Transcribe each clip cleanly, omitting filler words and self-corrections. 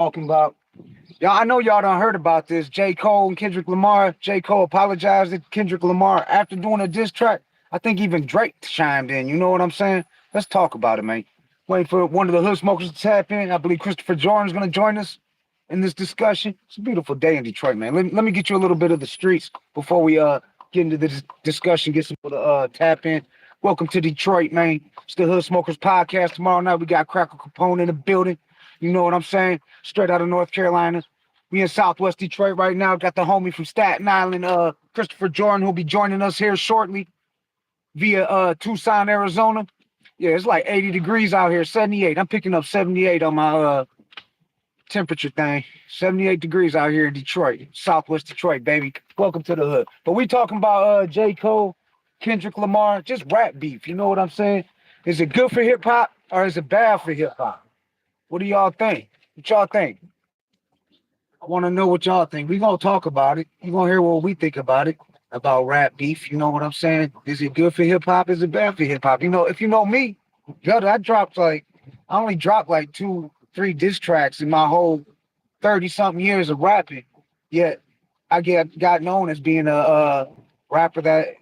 talking about. Y'all, I know y'all done heard about this. J. Cole and Kendrick Lamar. J. Cole apologized to Kendrick Lamar after doing a diss track. I think even Drake chimed in. You know what I'm saying? Let's talk about it, man. Waiting for one of the hood smokers to tap in. I believe Christopher Jordan's going to join us in this discussion. It's a beautiful day in Detroit, man. Let me get you a little bit of the streets before we get into this discussion, get some people to tap in. Welcome to Detroit, man. It's the Hood Smokers Podcast. Tomorrow night we got Cracker Capone in the building. You know what I'm saying? Straight out of North Carolina. We in Southwest Detroit right now. Got the homie from Staten Island, Christopher Jordan, who'll be joining us here shortly via Tucson, Arizona. Yeah, it's like 80 degrees out here, 78. I'm picking up 78 on my temperature thing. 78 degrees out here in Detroit, Southwest Detroit, baby. Welcome to the hood. But we talking about J. Cole, Kendrick Lamar, just rap beef. You know what I'm saying? Is it good for hip hop or is it bad for hip hop? What do y'all think? What y'all think? I want to know what y'all think. We gonna talk about it. You gonna hear what we think about it, about rap beef. You know what I'm saying? Is it good for hip hop? Is it bad for hip hop? You know, if you know me, brother, I only dropped like two, three diss tracks in my whole 30 something years of rapping. Yet I got known as being a rapper that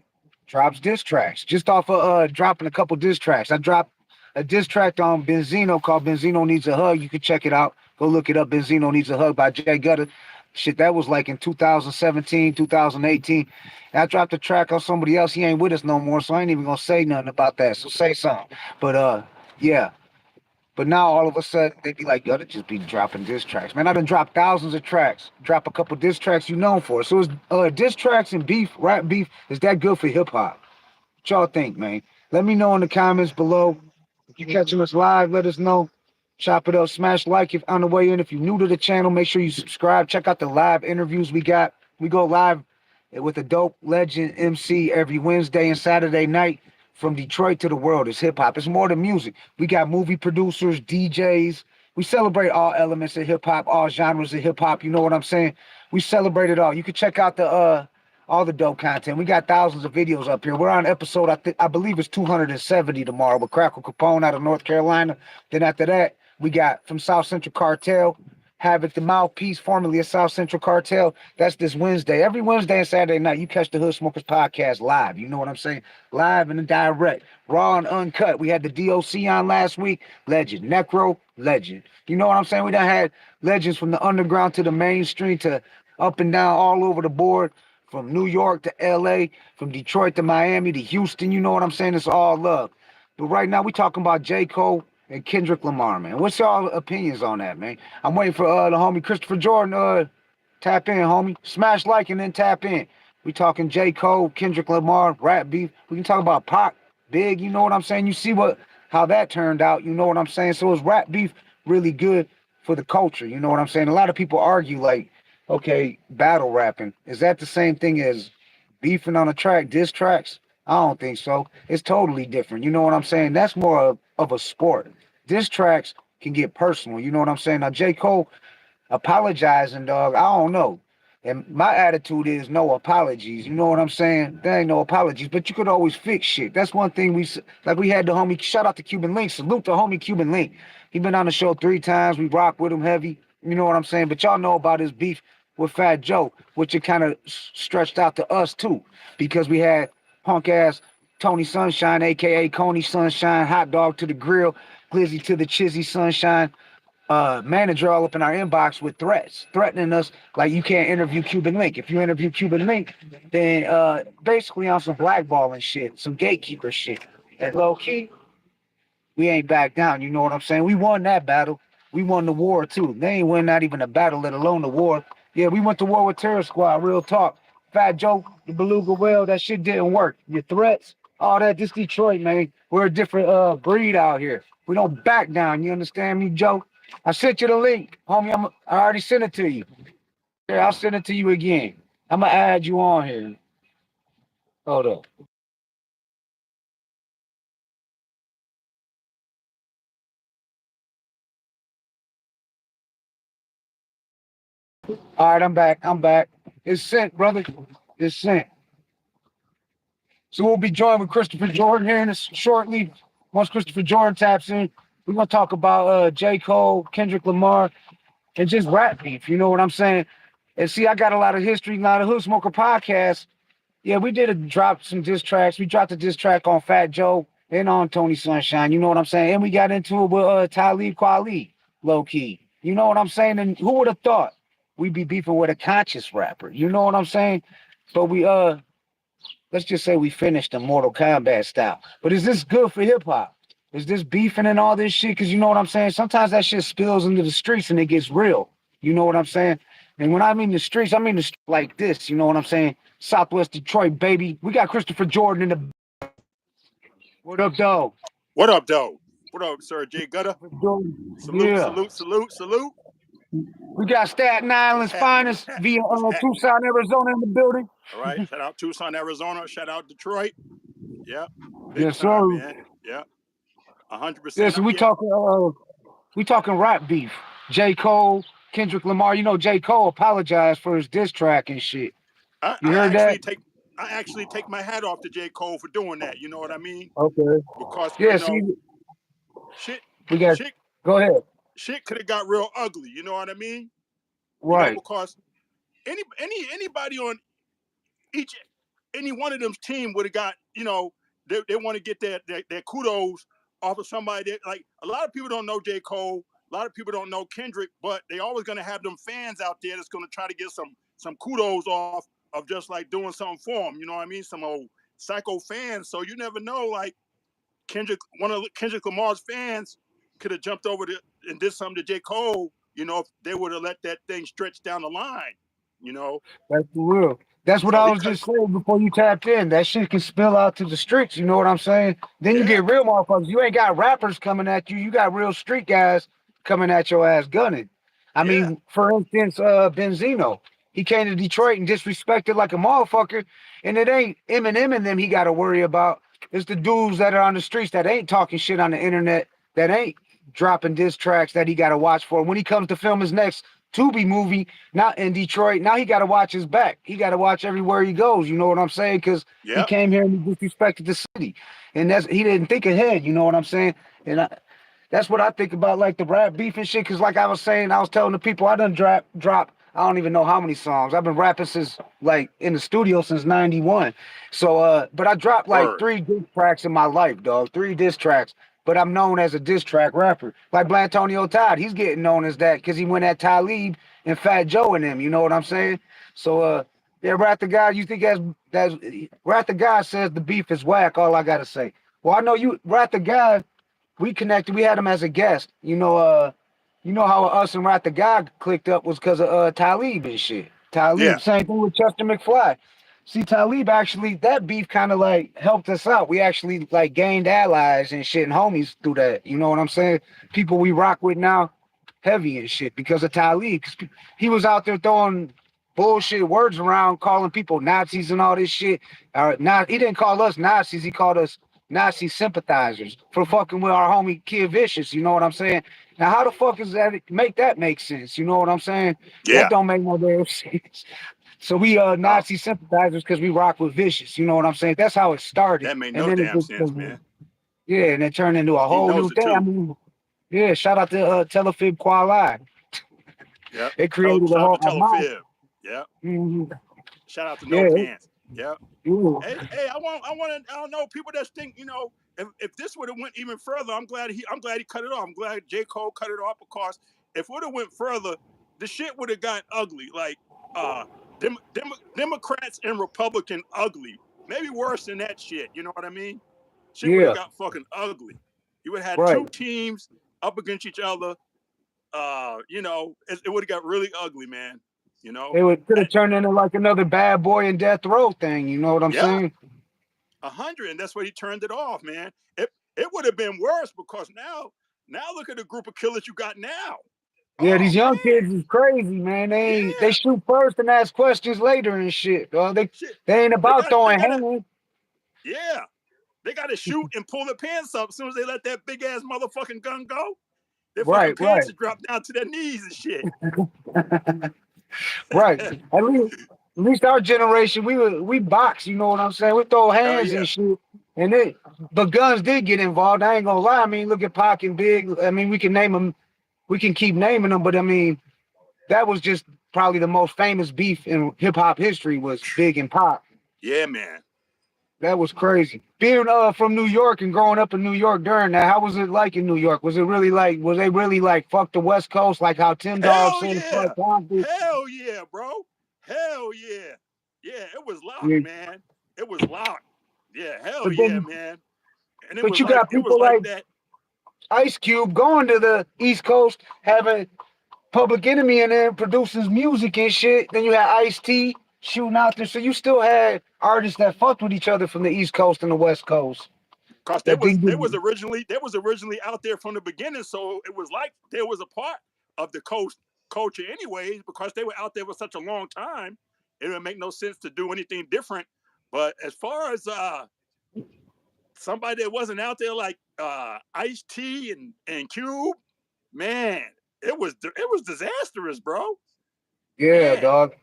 drops diss tracks. Just off of dropping a couple diss tracks. I dropped a diss track on Benzino called Benzino Needs a Hug. You can check it out. Go look it up. Benzino Needs a Hug by Jay Gutter. Shit, that was like in 2017, 2018. And I dropped a track on somebody else. He ain't with us no more, so I ain't even gonna say nothing about that. So say something. But yeah. But now all of a sudden they be like, yo, they just be dropping diss tracks. Man, I done dropped thousands of tracks. Drop a couple diss tracks you known for. So is diss tracks and beef, rap beef, is that good for hip hop? What y'all think, man? Let me know in the comments below. If you catching us live, let us know. Chop it up, smash like if on the way in. If you're new to the channel, make sure you subscribe. Check out the live interviews we got. We go live with a dope legend MC every Wednesday and Saturday night from Detroit to the world. It's hip hop. It's more than music. We got movie producers, DJs. We celebrate all elements of hip hop, all genres of hip hop. You know what I'm saying? We celebrate it all. You can check out the all the dope content. We got thousands of videos up here. We're on episode, I believe it's 270 tomorrow with Crackle Capone out of North Carolina. Then after that, we got from South Central Cartel, Havoc the Mouthpiece, formerly of South Central Cartel. That's this Wednesday. Every Wednesday and Saturday night, you catch the Hood Smokers Podcast live. You know what I'm saying? Live and direct, raw and uncut. We had the DOC on last week. Legend. Necro, legend. You know what I'm saying? We done had legends from the underground to the mainstream to up and down all over the board. From New York to LA, from Detroit to Miami to Houston, you know what I'm saying? It's all love. But right now, we talking about J. Cole and Kendrick Lamar, man. What's y'all opinions on that, man? I'm waiting for the homie Christopher Jordan. Tap in, homie. Smash like and then tap in. We talking J. Cole, Kendrick Lamar, rap beef. We can talk about Pac, Big. You know what I'm saying? You see how that turned out. You know what I'm saying? So is rap beef really good for the culture? You know what I'm saying? A lot of people argue like, okay, battle rapping. Is that the same thing as beefing on a track, diss tracks? I don't think so. It's totally different. You know what I'm saying? That's more of a sport. Diss tracks can get personal. You know what I'm saying? Now, J. Cole apologizing, dog, I don't know. And my attitude is no apologies. You know what I'm saying? There ain't no apologies, but you could always fix shit. That's one thing we had the homie, shout out to Cuban Link. Salute the homie Cuban Link. He been on the show 3 times. We rock with him heavy. You know what I'm saying? But y'all know about his beef with Fat Joe, which it kind of stretched out to us too, because we had punk ass Tony Sunshine, aka Coney Sunshine, Hot Dog to the Grill, Glizzy to the Chizzy Sunshine, manager all up in our inbox with threats, threatening us like you can't interview Cuban Link. If you interview Cuban Link, then basically on some blackballing shit, some gatekeeper shit. And low key, we ain't back down. You know what I'm saying? We won that battle. We won the war too. They ain't win not even a battle, let alone the war. Yeah, we went to war with Terror Squad. Real talk. Fat Joke, the Beluga Whale, that shit didn't work. Your threats, all that. This Detroit, man. We're a different breed out here. We don't back down. You understand me, Joe? I sent you the link, homie. I already sent it to you. Here, I'll send it to you again. I'm gonna add you on here. Hold up. All right, I'm back. I'm back. It's sent, brother. It's sent. So we'll be joined with Christopher Jordan here in shortly. Once Christopher Jordan taps in, we're gonna talk about J. Cole, Kendrick Lamar, and just rap beef. You know what I'm saying? And see, I got a lot of history. Now the Hood Smoker podcast. Yeah, we did drop some diss tracks. We dropped a diss track on Fat Joe and on Tony Sunshine. You know what I'm saying? And we got into it with Talib Kweli, low key. You know what I'm saying? And who would have thought we'd be beefing with a conscious rapper? You know what I'm saying? But we let's just say we finished the Mortal Kombat style. But is this good for hip hop? Is this beefing and all this shit? Because you know what I'm saying? Sometimes that shit spills into the streets and it gets real. You know what I'm saying? And when I mean the streets, I mean the like this. You know what I'm saying? Southwest Detroit, baby. We got Christopher Jordan in the. What up, dog? What up, though? What up, Sir Jay Gutter? Salute, Yeah. salute, salute, salute. We got Staten Island's finest via Tucson, Arizona in the building. All right. Shout out Tucson, Arizona. Shout out Detroit. Yeah. Big Yes, time, sir. man. Yeah. 100%. Yeah, so we talking rap beef. J. Cole, Kendrick Lamar. You know J. Cole apologized for his diss track and shit. I heard that? actually take my hat off to J. Cole for doing that. You know what I mean? Okay. Because Yeah, you see, know, shit, we got. shit, Go ahead. shit could have got real ugly. You know what I mean? You know, Right. because anybody on any one of them's team would have got, you know, they want to get their kudos off of somebody that, like, a lot of people don't know J. Cole, a lot of people don't know Kendrick, but they always gonna have them fans out there that's gonna try to get some kudos off of just like doing something for them. You know what I mean? Some old psycho fans. So you never know. Like one of Kendrick Lamar's fans could have jumped over and did something to J. Cole. You know, if they would have let that thing stretch down the line. You know, That's for real. That's what so I was just saying before you tapped in. That shit can spill out to the streets. You know what I'm saying? Then you get real motherfuckers. You ain't got rappers coming at you. You got real street guys coming at your ass gunning. I mean, for instance, Benzino. He came to Detroit and disrespected like a motherfucker. And it ain't Eminem and them he got to worry about. It's the dudes that are on the streets that ain't talking shit on the internet, that ain't dropping diss tracks that he got to watch for. When he comes to film his next Tubi movie, not in Detroit, now he got to watch his back. He got to watch everywhere he goes. You know what I'm saying? Because he came here and he disrespected the city. And he didn't think ahead. You know what I'm saying? And that's what I think about, like the rap beef and shit. Because like I was saying, I was telling the people I done drop. I don't even know how many songs. I've been rapping since like in the studio since '91. So, but I dropped like 3 diss tracks in my life, dog. 3 diss tracks. But I'm known as a diss track rapper. Like Blantonio Todd, he's getting known as that because he went at Talib and Fat Joe and them. You know what I'm saying? So, yeah, Rat the Guy, you think that's Rat the Guy says the beef is whack. All I gotta say. Well, I know you, Rat the Guy. We connected. We had him as a guest. You know how us and Rat the Guy clicked up was because of Talib and shit. Talib, same thing with Chester McFly. See, Talib actually, that beef kind of like helped us out. We actually like gained allies and shit and homies through that. You know what I'm saying? People we rock with now, heavy and shit because of Talib. Because he was out there throwing bullshit words around, calling people Nazis and all this shit. He didn't call us Nazis. He called us Nazi sympathizers for fucking with our homie Kid Vicious. You know what I'm saying? Now, how the fuck is that make sense? You know what I'm saying? That don't make no damn sense. So we Nazi sympathizers because we rock with Vicious. You know what I'm saying? That's how it started. That made no damn sense, man. Yeah, and it turned into a whole new thing. I mean, yeah, shout out to Telefib Kualai. Yeah. It created a whole Telefib. Yeah. Mm-hmm. Shout out to No Pants. Yeah. Hey, I don't know, people that think, you know, if this would have went even further, I'm glad he cut it off. I'm glad J. Cole cut it off because if it would have went further, the shit would have got ugly. Like Democrats and Republican ugly. Maybe worse than that shit. You know what I mean? Shit would have got fucking ugly. You would have had 2 teams up against each other. You know, it would have got really ugly, man. You know, it could have turned into like another Bad Boy and Death Row thing. You know what I'm saying? 100, and that's why he turned it off, man. It would have been worse because now look at the group of killers you got now. Yeah, these young kids is crazy, man. They shoot first and ask questions later and shit. They ain't about throwing hands. Yeah, they got to shoot and pull their pants up as soon as they let that big ass motherfucking gun go. Their fucking pants drop down to their knees and shit. Right. At least our generation, we box. You know what I'm saying? We throw hands and shit. But guns did get involved. I ain't gonna lie. I mean, look at Pac and Big. I mean, we can name them. We can keep naming them, but I mean, that was just probably the most famous beef in hip hop history was Big and Pop. Yeah, man. That was crazy. Being from New York and growing up in New York during that, how was it like in New York? Was it really like was they really like fuck the West Coast like how Tim Dog Hell said fuck yeah. Compton? Hell yeah, bro. Hell yeah. Yeah, it was locked, Yeah. man. It was locked. Yeah, hell But yeah, then man. And but you got it was people like like that. Ice Cube going to the East Coast having Public Enemy in there producing music and shit. Then you had Ice T shooting out there. So you still had artists that fucked with each other from the East Coast and the West Coast. Cause That didn't they was originally out there from the beginning, so it was like there was a part of the coast culture anyways, because they were out there for such a long time. It would make no sense to do anything different. But as far as somebody that wasn't out there like Ice T and Cube, man, it was disastrous, bro. yeah, Yeah, dog.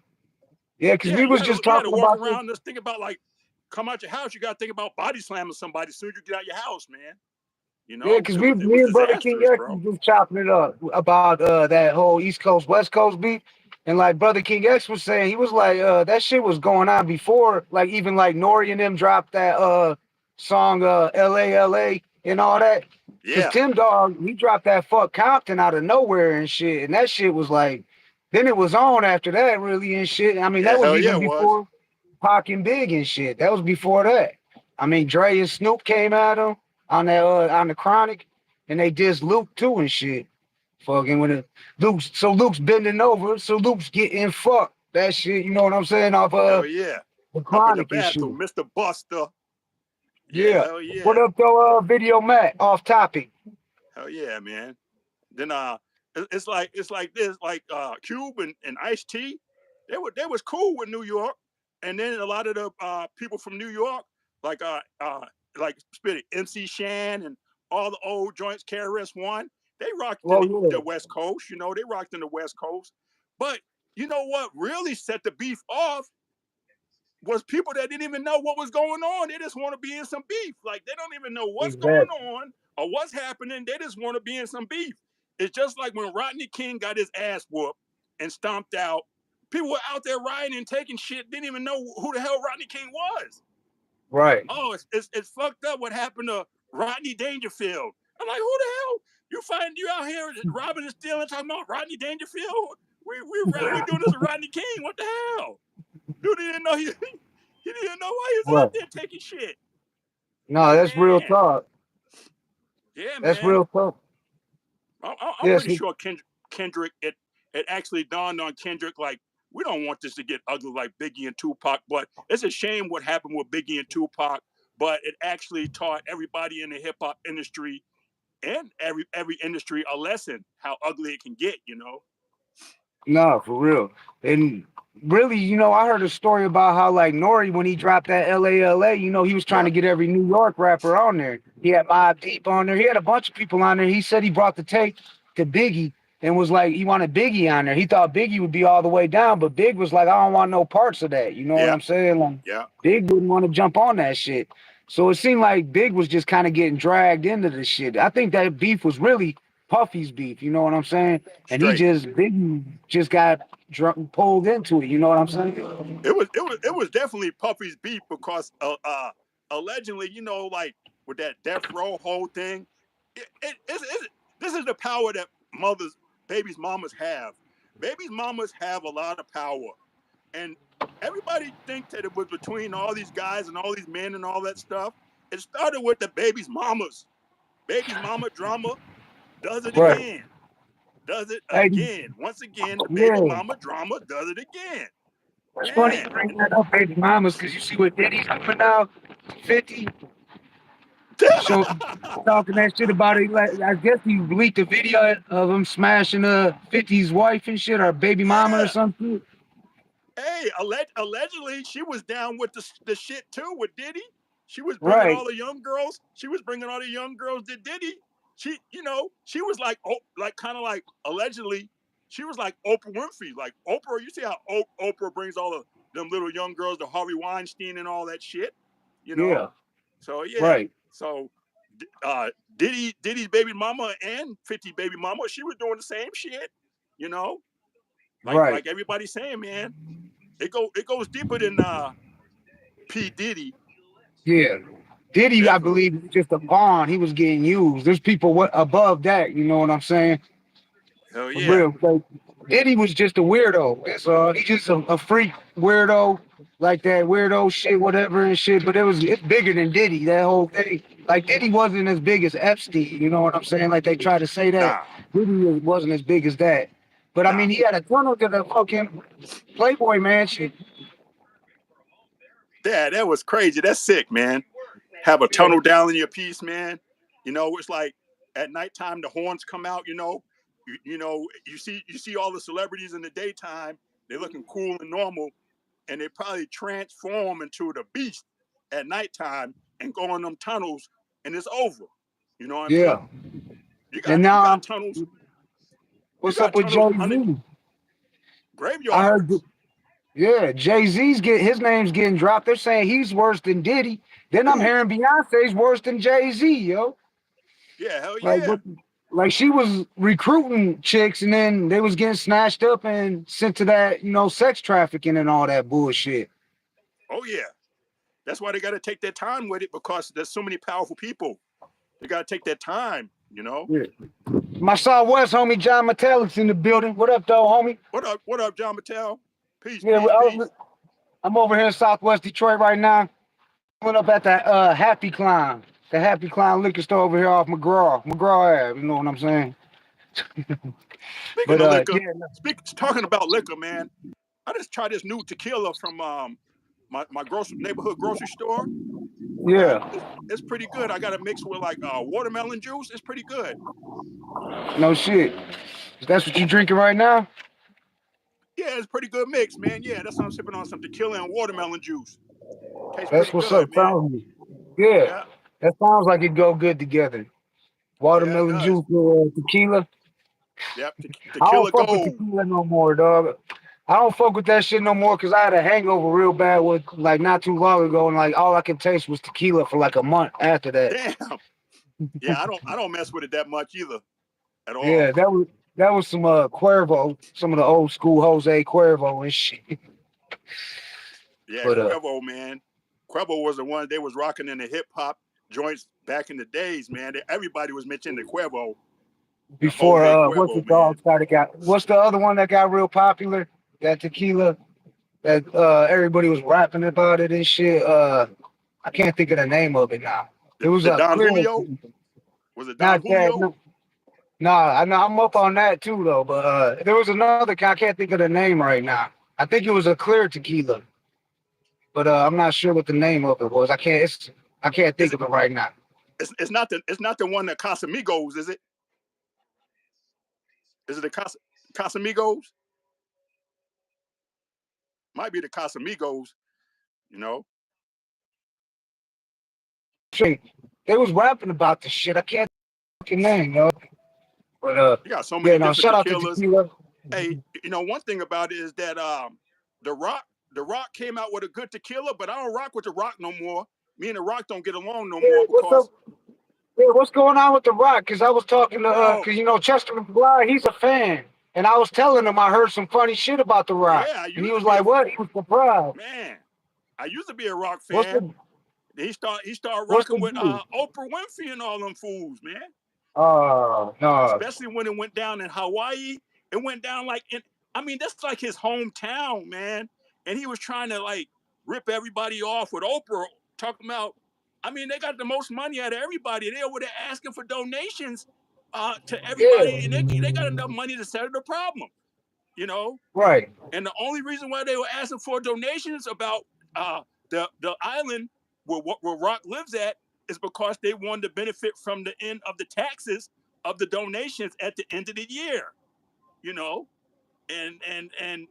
Yeah, because yeah. we was just You had to talking walk about this. around and just think about like come out your house. You got to think about body slamming somebody as soon as you get out your house, man. You Yeah, know, because it me was and Brother King disastrous, X bro. was just chopping it up about that whole East Coast West Coast beef, and like Brother King X was saying, he was like that shit was going on before, like even like Nori and them dropped that song LA and all that. Because Yeah, Tim Dog he dropped that fuck Compton out of nowhere and shit, and that shit was like, then it was on after that really and shit. I mean yeah, that was hell yeah, even it was. before Pac and Big and shit. That was before that. I mean, Dre and Snoop came at him on the Chronic, and they dissed Luke too and shit. Fucking when it Luke's bending over, so Luke's getting fucked. That shit, you know what I'm saying? Off Hell yeah. the Up in the Chronic and shit. bathroom, Mr. Buster. Yeah, Yeah. hell What yeah. up though, Video Matt? Off topic. Hell yeah, man. Then it's like this, like Cube and Ice T, they was cool with New York. And then a lot of the people from New York, like like Spitty, MC Shan and all the old joints, KRS One, they rocked in Well, yeah, the West Coast, you know, they rocked in the West Coast. But you know what really set the beef off was people that didn't even know what was going on. They just want to be in some beef. Like they don't even know what's going exactly. on or what's happening. They just want to be in some beef. It's just like when Rodney King got his ass whooped and stomped out. People were out there rioting and taking shit, didn't even know who the hell Rodney King was. Right. Oh, it's fucked up what happened to Rodney Dangerfield. I'm like, who the hell? You find you out here robbing and stealing, talking about Rodney Dangerfield? We doing this with Rodney King. What the hell? Dude didn't know he didn't know why he was out Right. there taking shit. No, that's real Man, talk. yeah, That's man. real talk. I'm Yes. pretty sure Kendrick. It actually dawned on Kendrick like we don't want this to get ugly like Biggie and Tupac. But it's a shame what happened with Biggie and Tupac. But it actually taught everybody in the hip hop industry and every industry a lesson how ugly it can get. You know. No, for real. And really, I heard a story about how like Nori when he dropped that LA, he was trying Yeah. to get every New York rapper on there. He had Mobb Deep on there. He had a bunch of people on there. He said he brought the tape to Biggie and was like, he wanted Biggie on there. He thought Biggie would be all the way down, but Big was like, I don't want no parts of that. You know what Yeah. I'm saying? Like Yeah. Big wouldn't want to jump on that shit. So it seemed like Big was just kind of getting dragged into the shit. I think that beef was really Puffy's beef. You know what I'm saying? And he Straight. just Biggie just got pulled into it. You know what I'm saying? It was definitely Puffy's beef because allegedly, you know, like with that death row whole thing, this is the power that babies, mamas have. Babies, mamas have a lot of power, and everybody thinks that it was between all these guys and all these men and all that stuff. It started with the baby's mamas. Baby's mama drama does it Right. again. Does it Hey, again. Once again, the baby yeah. mama drama does it again. It's funny you Man. bring that up, baby mamas, because you see what Diddy's coming out, 50, so talking that shit about it. Like, I guess he leaked a video of him smashing 50's wife and shit, or baby mama or Yeah. something. Hey, allegedly she was down with the shit too with Diddy. She was bringing Right. all the young girls. She was bringing all the young girls to Diddy. She, you know, she was like, oh, like kind of like allegedly, she was like Oprah Winfrey. Like Oprah, you see how Oprah brings all of them little young girls to Harvey Weinstein and all that shit, you know? Yeah. So yeah, Right. so Diddy's baby mama and 50 baby mama, she was doing the same shit, you know? Right. Like everybody's saying, man, it goes deeper than P Diddy. Yeah. Diddy, I Definitely. believe, was just a pawn. He was getting used. There's people above that. You know what I'm saying? Hell For yeah. real. Like, Diddy was just a weirdo. That's he's just a freak weirdo, like that weirdo shit, whatever and shit. But it's bigger than Diddy. That whole thing. Like Diddy wasn't as big as Epstein. You know what I'm saying? Like they try to say that Nah, Diddy wasn't as big as that. But I nah. mean, he had a ton of the fucking Playboy Mansion. That was crazy. That's sick, man. Have a Yeah, tunnel down in your piece, man. You know, it's like at nighttime the horns come out. You know you see all the celebrities in the daytime. They're looking cool and normal, and they probably transform into the beast at nighttime and go in them tunnels, and it's over. You know what I mean? yeah. And You now, got tunnels. You what's got up with tunnels Jay under Z? I heard. graveyards. Yeah, Jay Z's his name's getting dropped. They're saying he's worse than Diddy. Then I'm Who? hearing Beyonce's worse than Jay Z, yo. Yeah, hell Like yeah. what? Like she was recruiting chicks, and then they was getting snatched up and sent to that, sex trafficking and all that bullshit. Oh yeah. That's why they got to take their time with it because there's so many powerful people. They got to take their time. You know. Yeah. My Southwest homie John Metallic's in the building. What up, though, homie? What up? What up, John Mattel? Peace, Yeah, peace, peace. I'm over here in Southwest Detroit right now. Went up at the Happy Climb, the Happy Climb liquor store over here off McGraw Ave. You know what I'm saying? Speaking But of liquor, yeah, talking about liquor, man. I just tried this new tequila from my neighborhood grocery store. yeah, It's pretty good. I got it mixed with like watermelon juice. It's pretty good. no shit. That's what you drinking right now? Yeah, it's pretty good mix, man. Yeah, that's what I'm sipping on, some tequila and watermelon juice. Tastes That's pretty what's up, good, man. fellas. Yeah, Yeah, that sounds like it go good together. yeah, it Watermelon does. juice with tequila. Yep, I don't tequila fuck with gold. tequila no more, dog. I don't fuck with that shit no more because I had a hangover real bad with like not too long ago, and like all I could taste was tequila for like a month after that. Damn. Yeah, I don't mess with it that much either at all. Yeah, that was some Cuervo, some of the old school Jose Cuervo and shit. Yeah, But Quavo, man. Quavo was the one they was rocking in the hip hop joints back in the days, man. Everybody was mentioning the Quavo, the before Jose what's Quavo, it called man. started got what's the other one that got real popular? That tequila that everybody was rapping about it and shit. I can't think of the name of it now. It was The a Don clear, Julio? Was it Don not that. Julio? No, nah, I know I'm up on that too though. But there was another. I can't think of the name right now. I think it was a clear tequila, but I'm not sure what the name of it was. I can't Is think it of it right now. it's not the one that Casamigos, is it? Is it the Casamigos? Might be the Casamigos, you know. Shit, they was rapping about the shit. I can't fucking name, yo. But You got so yeah, many no, different shout out to tequilas. tequila. Hey, you know, one thing about it is that the Rock the Rock came out with a good tequila, but I don't rock with the Rock no more. Me and the Rock don't get along no Yeah, more what's up? because Yeah, what's going on with the Rock? Cause I was talking to bro, cause Chester McBride, he's a fan, and I was telling him I heard some funny shit about the Rock, yeah, I and he used to was be a like, "What?" He was surprised. man. I used to be a Rock What's fan. the He started what's the rocking with deal? Oprah Winfrey and all them fools, man. No, Especially when it went down in Hawaii. It went down like in I mean, that's like his hometown, man. And he was trying to like rip everybody off with Oprah talking about I mean, they got the most money out of everybody. They over there asking for donations to everybody, and yeah, they got enough money to settle the problem, you know. right, And the only reason why they were asking for donations about the island where Rock lives at is because they wanted to benefit from the end of the taxes of the donations at the end of the year, you know. And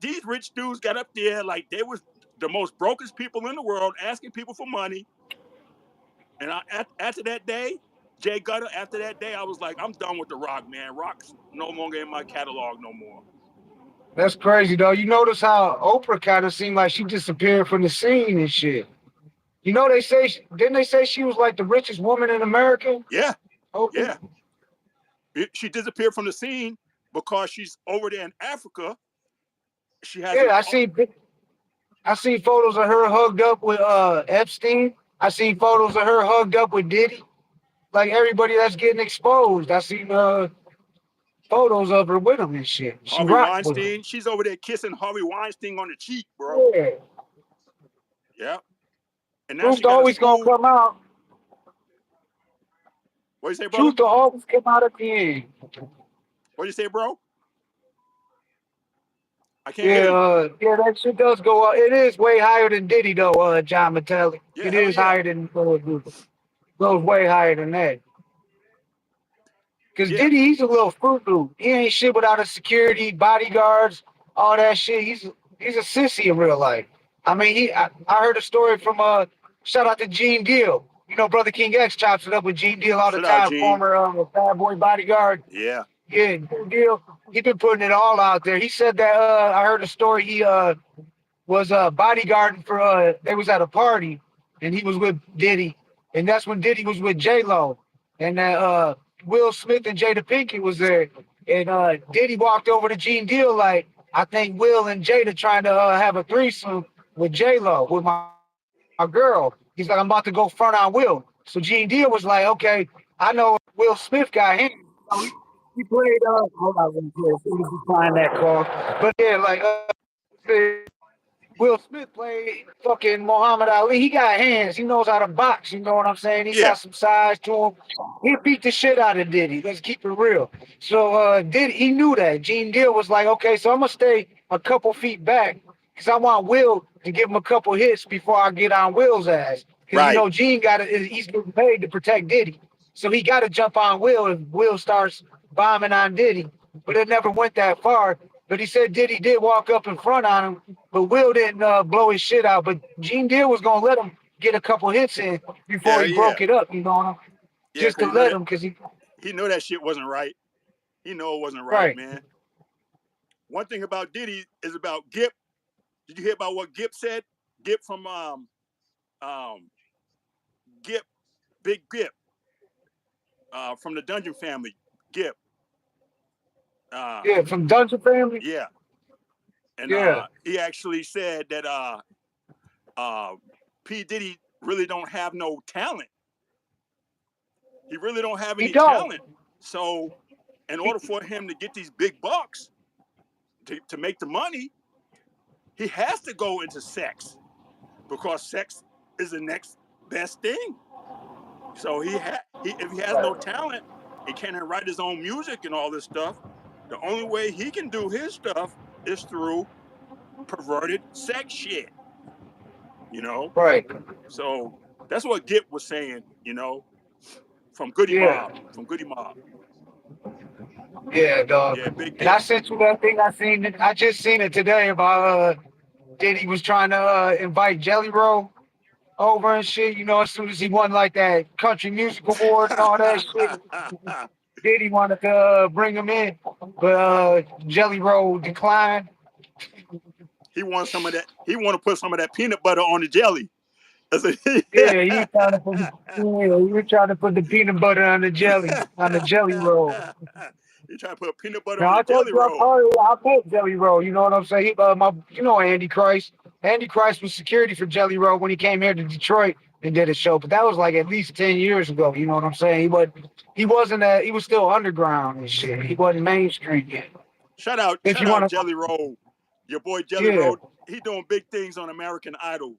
these rich dudes got up there like they was the most brokest people in the world asking people for money. And after that day, Jay Gutter, after that day, I was like, I'm done with the Rock, man. Rock's no longer in my catalog no more. that's crazy though. You notice how Oprah kind of seemed like she disappeared from the scene and shit. They say didn't they say she was like the richest woman in America? Yeah, Oprah. yeah. She disappeared from the scene because she's over there in Africa. She has Yeah, I seen photos of her hugged up with Epstein. I seen photos of her hugged up with Diddy. Like everybody that's getting exposed. I seen photos of her with him and shit. She Harvey rocked with him. Weinstein. She's over there kissing Harvey Weinstein on the cheek, bro. Yeah. Yeah. And now she Truth got a always gonna school. come out. What you say, brother? Truth will always come out at the end. What you say, bro? I can't hear Yeah, you. that shit does go up. It is way higher than Diddy though, John Metelli. Yeah, It hell is yeah. higher than goes way higher than that. Cause Yeah. Diddy, he's a little fruit loop. He ain't shit without a security, bodyguards, all that shit. He's a sissy in real life. I mean, I heard a story from shout out to Gene Deal. You know, Brother King X chops it up with Gene Deal all the Shout out, time. Gene. Former bad boy bodyguard. Yeah. Yeah, Gene Deal. He been putting it all out there. He said that I heard a story. He was bodyguarding for they was at a party and he was with Diddy, and that's when Diddy was with J Lo, and Will Smith and Jada Pinkett was there, and Diddy walked over to Gene Deal like, I think Will and Jada trying to have a threesome with J Lo with my girl. He's like, I'm about to go front on Will. So Gene Deal was like, okay, I know Will Smith got him. So he played hold on, let me find that call. But yeah, like Will Smith played fucking Muhammad Ali. He got hands. He knows how to box. You know what I'm saying? He Yeah. got some size to him. He beat the shit out of Diddy. Let's keep it real. So Diddy, he knew that. Gene Deal was like, okay, so I'm gonna stay a couple feet back because I want Will to give him a couple hits before I get on Will's ass. Because you Right. know Gene he's getting paid to protect Diddy, so he got to jump on Will if Will starts bombing on Diddy. But it never went that far. But he said Diddy did walk up in front on him, but Will didn't blow his shit out. But Gene Deal was gonna let him get a couple hits in before Hell he yeah. broke it up. You know, Yeah, just because to let him, because he he knew that shit wasn't right. He know it wasn't right, right. man. One thing about Diddy is about Gip. Did you hear about what Gip said? Gip from um Gip, Big Gip, from the Dungeon family. Gip. Uh Yeah, from Dungeon Family. yeah. And Yeah, he actually said that uh P. Diddy really don't have no talent. He really don't have he any don't. talent. So in He, order for him to get these big bucks to make the money, he has to go into sex because sex is the next best thing. So he if he has no talent and can't write his own music and all this stuff, the only way he can do his stuff is through perverted sex shit, you know? right. So that's what Gip was saying, from Goody Yeah, Mob, from Goody Mob. yeah, Yeah, dog. Big And I Gip. sent you that thing. I seen it. I just seen it today about Diddy was trying to invite Jelly Roll over and shit. You know, as soon as he won like that country music award and all that shit, Diddy wanted to bring him in, but Jelly Roll declined. He wants some of that. He want to put some of that peanut butter on the jelly. Yeah, he was trying to put the peanut butter on the jelly roll. He trying to put peanut butter on Now the I told jelly you roll. I put Jelly Roll. You know what I'm saying? You know Andy Christ. Andy Christ was security for Jelly Roll when he came here to Detroit and did a show. But that was like at least 10 years ago. You know what I'm saying? He wasn't. He was still underground and shit. He wasn't mainstream yet. If Shout you out want Jelly to, Roll. Your boy Jelly yeah, Roll. He doing big things on American Idol.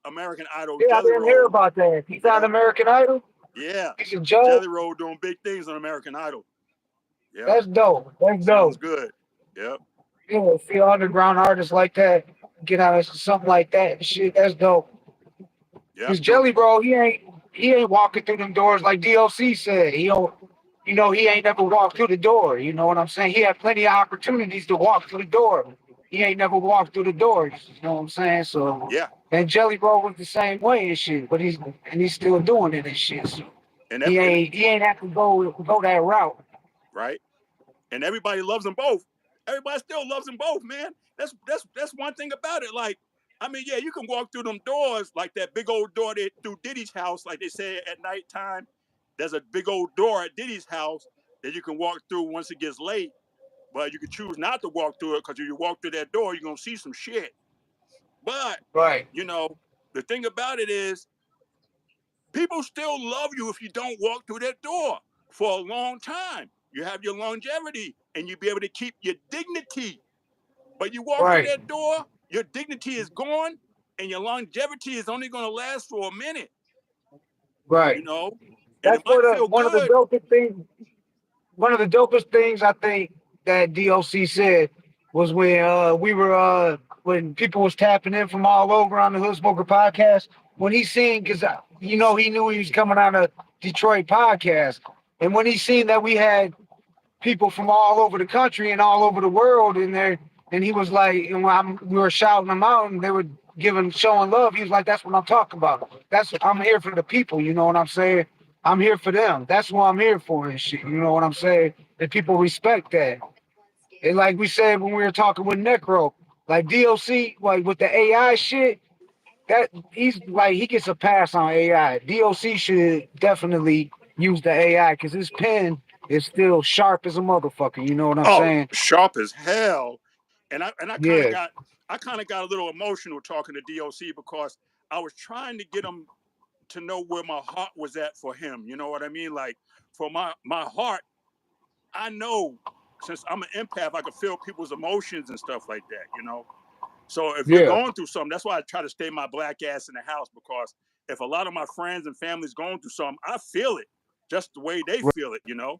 American Idol. yeah, I Jelly didn't hear Roll. about that. He's on Yep. American Idol. Yeah. He's a judge. Jelly Roll doing big things on American Idol. Yep. That's dope. That's Sounds dope. good. Yep. Yeah, see underground artists like that get out of something like that. Shit, that's dope. Yep. Cause Jelly Bro, he ain't walking through them doors like DOC said. He don't, he ain't never walked through the door. You know what I'm saying? He had plenty of opportunities to walk through the door. He ain't never walked through the doors. You know what I'm saying? So, Yeah. and Jelly Bro was the same way and shit. But he's still doing it and shit. So And he and ain't have to go that route. right. And everybody loves them both. Everybody still loves them both, man. That's one thing about it. Like, I mean, yeah, you can walk through them doors like that big old door through Diddy's house, like they say at nighttime. There's a big old door at Diddy's house that you can walk through once it gets late. but you could choose not to walk through it because if you walk through that door, you're gonna see some shit. But Right. you know, the thing about it is, people still love you if you don't walk through that door for a long time. You have your longevity and you be able to keep your dignity. But you walk through Right. that door, your dignity is gone, and your longevity is only going to last for a minute, you Right. know? And it That's might what feel one of the good. dopest things. One of the dopest things I think that DOC said was when we were when people was tapping in from all over on the Hood Smoker podcast. When he seen, because he knew he was coming on a Detroit podcast, and when he seen that we had people from all over the country and all over the world in there. And he was like, and when we were shouting them out and they were showing love. He was like, that's what I'm talking about. I'm here for the people. You know what I'm saying? I'm here for them. That's what I'm here for and shit. You know what I'm saying? And people respect that. And like we said when we were talking with Necro, like DOC, like with the AI shit, that he's like he gets a pass on AI. DOC should definitely use the AI because his pen is still sharp as a motherfucker. You know what I'm Oh, saying? sharp as hell. And I kind of Yeah, got a little emotional talking to DOC because I was trying to get him to know where my heart was at for him. You know what I mean? Like for my heart, I know since I'm an empath, I can feel people's emotions and stuff like that, you know? So if you're yeah, going through something, that's why I try to stay my black ass in the house because if a lot of my friends and families going through something, I feel it just the way they feel it, you know?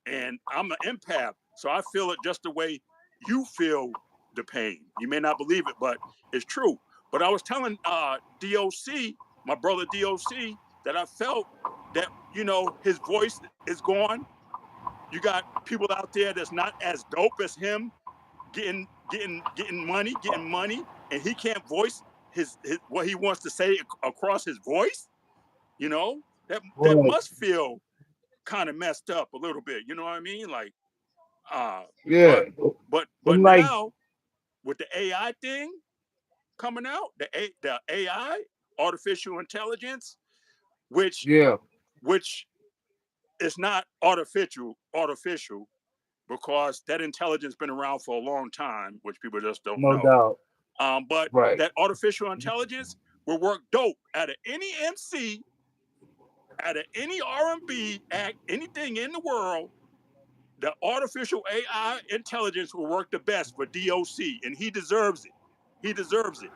And I'm an empath, so I feel it just the way you feel the pain. You may not believe it, but it's true. But I was telling DOC, my brother DOC, that I felt that, his voice is gone. You got people out there that's not as dope as him, getting money, and he can't voice his what he wants to say across his voice. You know that right, must feel kind of messed up a little bit. You know what I mean? Like, uh, yeah. but but And like, now with the AI thing coming out, the AI, artificial intelligence, which yeah, which is not artificial because that intelligence been around for a long time, which people just don't no know. doubt. But Right. that artificial intelligence will work dope out of any MC, out of any R&B act, anything in the world. The artificial AI intelligence will work the best for DOC, and he deserves it. He deserves it.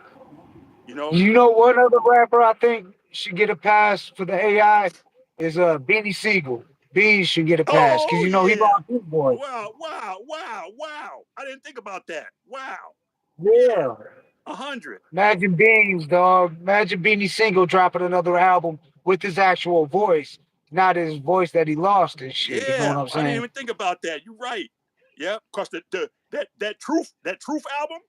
You know. You know what other rapper I think should get a pass for the AI is Beanie Siegel. Beanie should get a pass because Oh he yeah! lost his voice. Wow! Wow! Wow! Wow! I didn't think about that. Wow! Yeah, Yeah. 100. Imagine Beans, dog. Imagine Beanie Single dropping another album with his actual voice, not his voice that he lost and shit. You know what Yeah, I'm I didn't saying? even think about that. You're right. Yeah, because that truth album,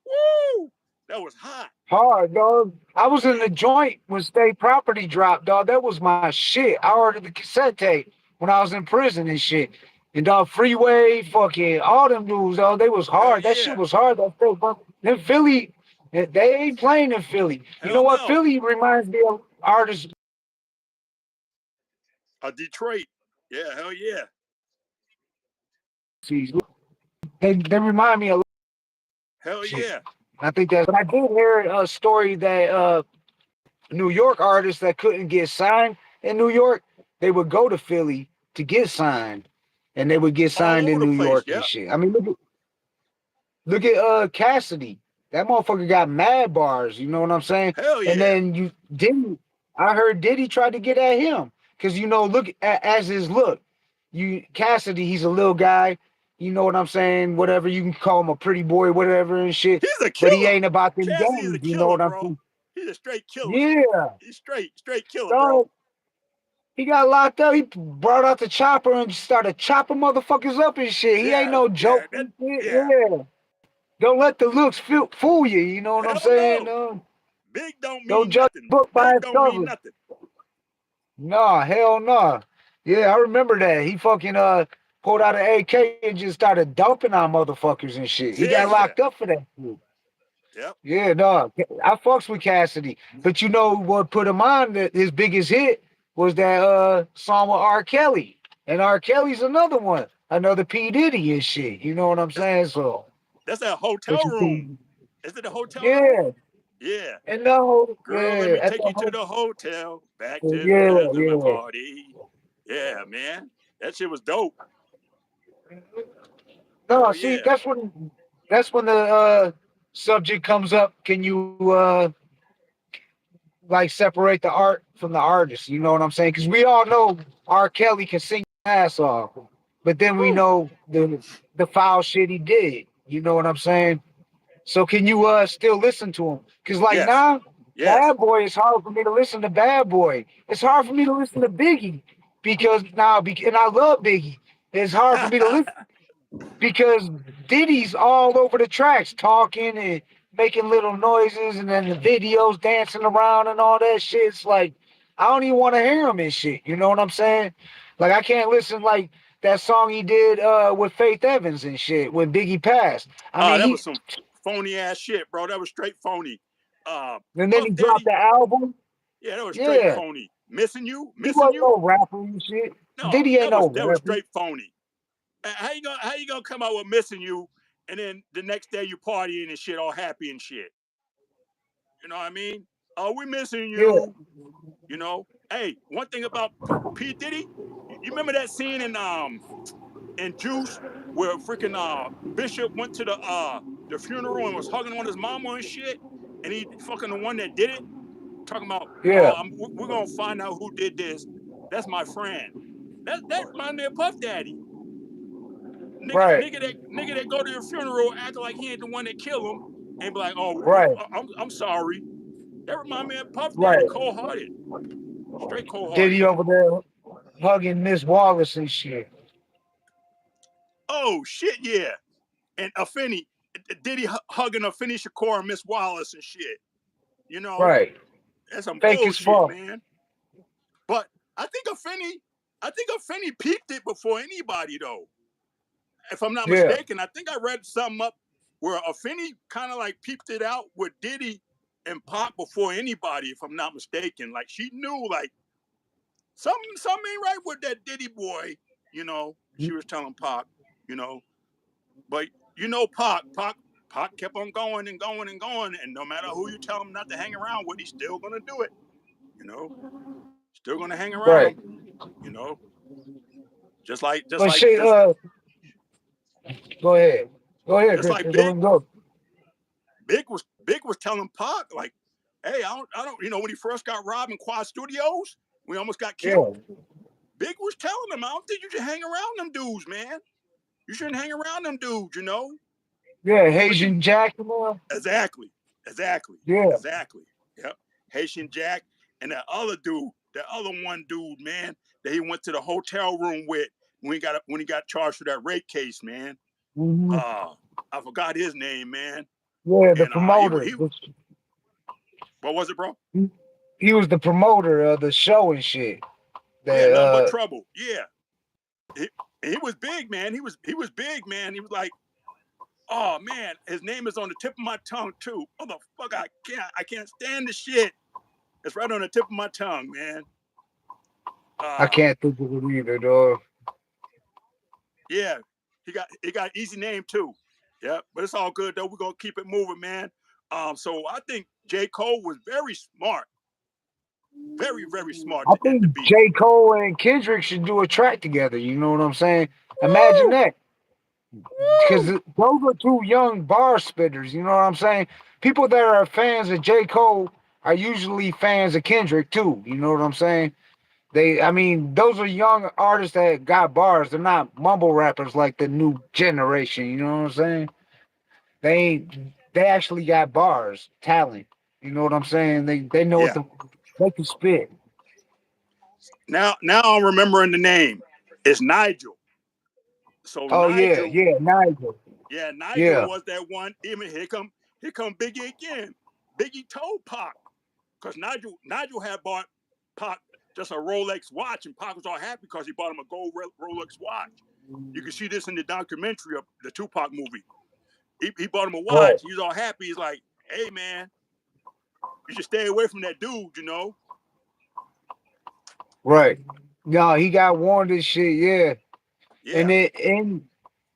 woo, that was hot. Hard, dog. I was in Yeah, the joint when State Property dropped, dog. That was my shit. I ordered the cassette tape when I was in prison and shit. And dog, Freeway, fucking all them dudes, dog, they was hell hard. That shit yeah, was hard. That thing, bro. Then Philly, they ain't playing in Philly. You know hell what? no. Philly reminds me of artists. Detroit, yeah, hell yeah, They remind me of hell shit. yeah. I think that. But I did hear a story that New York artists that couldn't get signed in New York, they would go to Philly to get signed, and they would get All signed over in the New place. York and Yep, shit. I mean, look at Cassidy. That motherfucker got mad bars. You know what I'm saying? hell And yeah, then you Diddy. I heard Diddy tried to get at him because look at as his look. You Cassidy, he's a little guy. You know what I'm saying? Whatever you can call him, a pretty boy, whatever and shit. he's a But he killer. ain't about them Cassie is a games. You know killer, what I'm bro. saying? He's a straight killer. Yeah. He's straight killer, bro. So he got locked up. He brought out the chopper and started chopping motherfuckers up and shit. He ain't Yeah, no yeah, joke that, and shit. yeah. Yeah. Don't let the looks fool you. You know what I'm Hell saying? no. Big don't Don't mean judge a nothing. book by Big its don't mean cover. nothing. Nah, hell nah. Yeah, I remember that. He fucking pulled out an AK and just started dumping on motherfuckers and shit. He got Yeah. locked up for that shit. Yep. Yeah, dog. I fucks with Cassidy. But you know what put him on that his biggest hit was that song with R. Kelly. And R. Kelly's another one. I know the P Diddy and shit. You know what I'm That's, saying? So, that's that but hotel you room. can, Is it the hotel room? yeah, Yeah. and no, Girl, let yeah, me at take the you to whole, the hotel, back to the yeah, Benjamin yeah. party. Yeah, man. That shit was dope. No, Hell see, yeah. that's when the subject comes up. Can you like separate the art from the artist? You know what I'm saying? Because we all know R. Kelly can sing his ass off, but then we Whew. know the foul shit he did. You know what I'm saying? So can you still listen to him? Because like Yes. now, Yes. Bad Boy, it's hard for me to listen to Bad Boy. It's hard for me to listen to Biggie because now, and I love Biggie. It's hard for me to listen because Diddy's all over the tracks talking and making little noises and then the videos dancing around and all that shit. It's like I don't even want to hear him and shit. You know what I'm saying? Like I can't listen like that song he did with Faith Evans and shit when Biggie passed. I Oh, mean that he was some phony ass shit, bro. That was straight phony. and then Puff he dropped Daddy, the album. yeah, that was straight Yeah. phony. Missing you, He missing wasn't you. no rapper and shit. No, Diddy ain't no that was rapper. straight phony. How you gonna come out with missing you, and then the next day you partying and shit, all happy and shit? You know what I mean? Oh, we missing Yeah, you. You know. Hey, one thing about P Diddy, you remember that scene in Juice where freaking Bishop went to the funeral and was hugging on his mama and shit, and he fucking the one that did it, talking about, yeah, oh, we're gonna find out who did this. That's my friend. That reminds me of Puff Daddy. right, Nigga that go to your funeral acting like he ain't the one that killed him, and be like, oh, right, I'm sorry. That remind me of Puff Daddy, right. cold hearted, straight cold hearted. Diddy over there hugging Miss Wallace and shit. Oh shit, yeah. And Afeni, Diddy hugging Afeni Shakur and Miss Wallace and shit. You know, Right. that's some Fake as bullshit, fuck. man. But I think Afeni peeped it before anybody though. If I'm not Yeah. mistaken, I think I read something up where Afeni kind of like peeped it out with Diddy and Pop before anybody, if I'm not mistaken. Like she knew like something ain't right with that Diddy boy, you know. She was telling Pop, you know. But you know Pac kept on going and going and going, and no matter who you tell him not to hang around with, he's still gonna do it. You know, still gonna hang Right. around. You know, But shit, go ahead. Go ahead, just like Christian. Go Big and go. Big was telling Pac like, hey, I don't, you know, when he first got robbed in Quad Studios, when he almost got killed. Yeah. Big was telling him, I don't think you should hang around them dudes, man. You shouldn't hang around them dudes, you know. Yeah. Freaking Haitian Jack, you know? exactly, exactly, Yeah. exactly. Yep. Haitian Jack and that other dude, that other one dude, man, that he went to the hotel room with when he got charged for that rape case, man. Hmm. Uh, I forgot his name, man. Yeah, the And promoter. what was it, bro? He was the promoter of the show and shit. Oh yeah, That nothing but trouble. Yeah, he, he was big, man. He was big, man. He was like, oh man, his name is on the tip of my tongue too. Motherfucker, I can't stand the shit. It's right on the tip of my tongue, man. I Uh, can't think of it either, though. yeah, he got easy name too. Yeah, but it's all good though. We're gonna keep it moving, man. So I think J. Cole was very smart, very, very smart I to end the think beef. J. Cole and Kendrick should do a track together. You know what I'm saying? Imagine Woo! that. Because Woo! those are two young bar spitters. You know what I'm saying? People that are fans of J. Cole are usually fans of Kendrick too. You know what I'm saying? I mean, those are young artists that got bars. They're not mumble rappers like the new generation. You know what I'm saying? They ain't. They actually got bars, talent. You know what I'm saying? They know what Yeah. they can spit. Now I'm remembering the name. It's Nigel. So Oh yeah, Nigel, yeah, Nigel. yeah, Nigel Yeah. was that one. Even here come Biggie again. Biggie told Pac because Nigel had bought Pac just a Rolex watch, and Pac was all happy because he bought him a gold Rolex watch. You can see this in the documentary of the Tupac movie. He bought him a Right. watch. He was all happy. He's like, "Hey man, you should stay away from that dude." You know? Right. No, he got warned and shit. Yeah. And Yeah,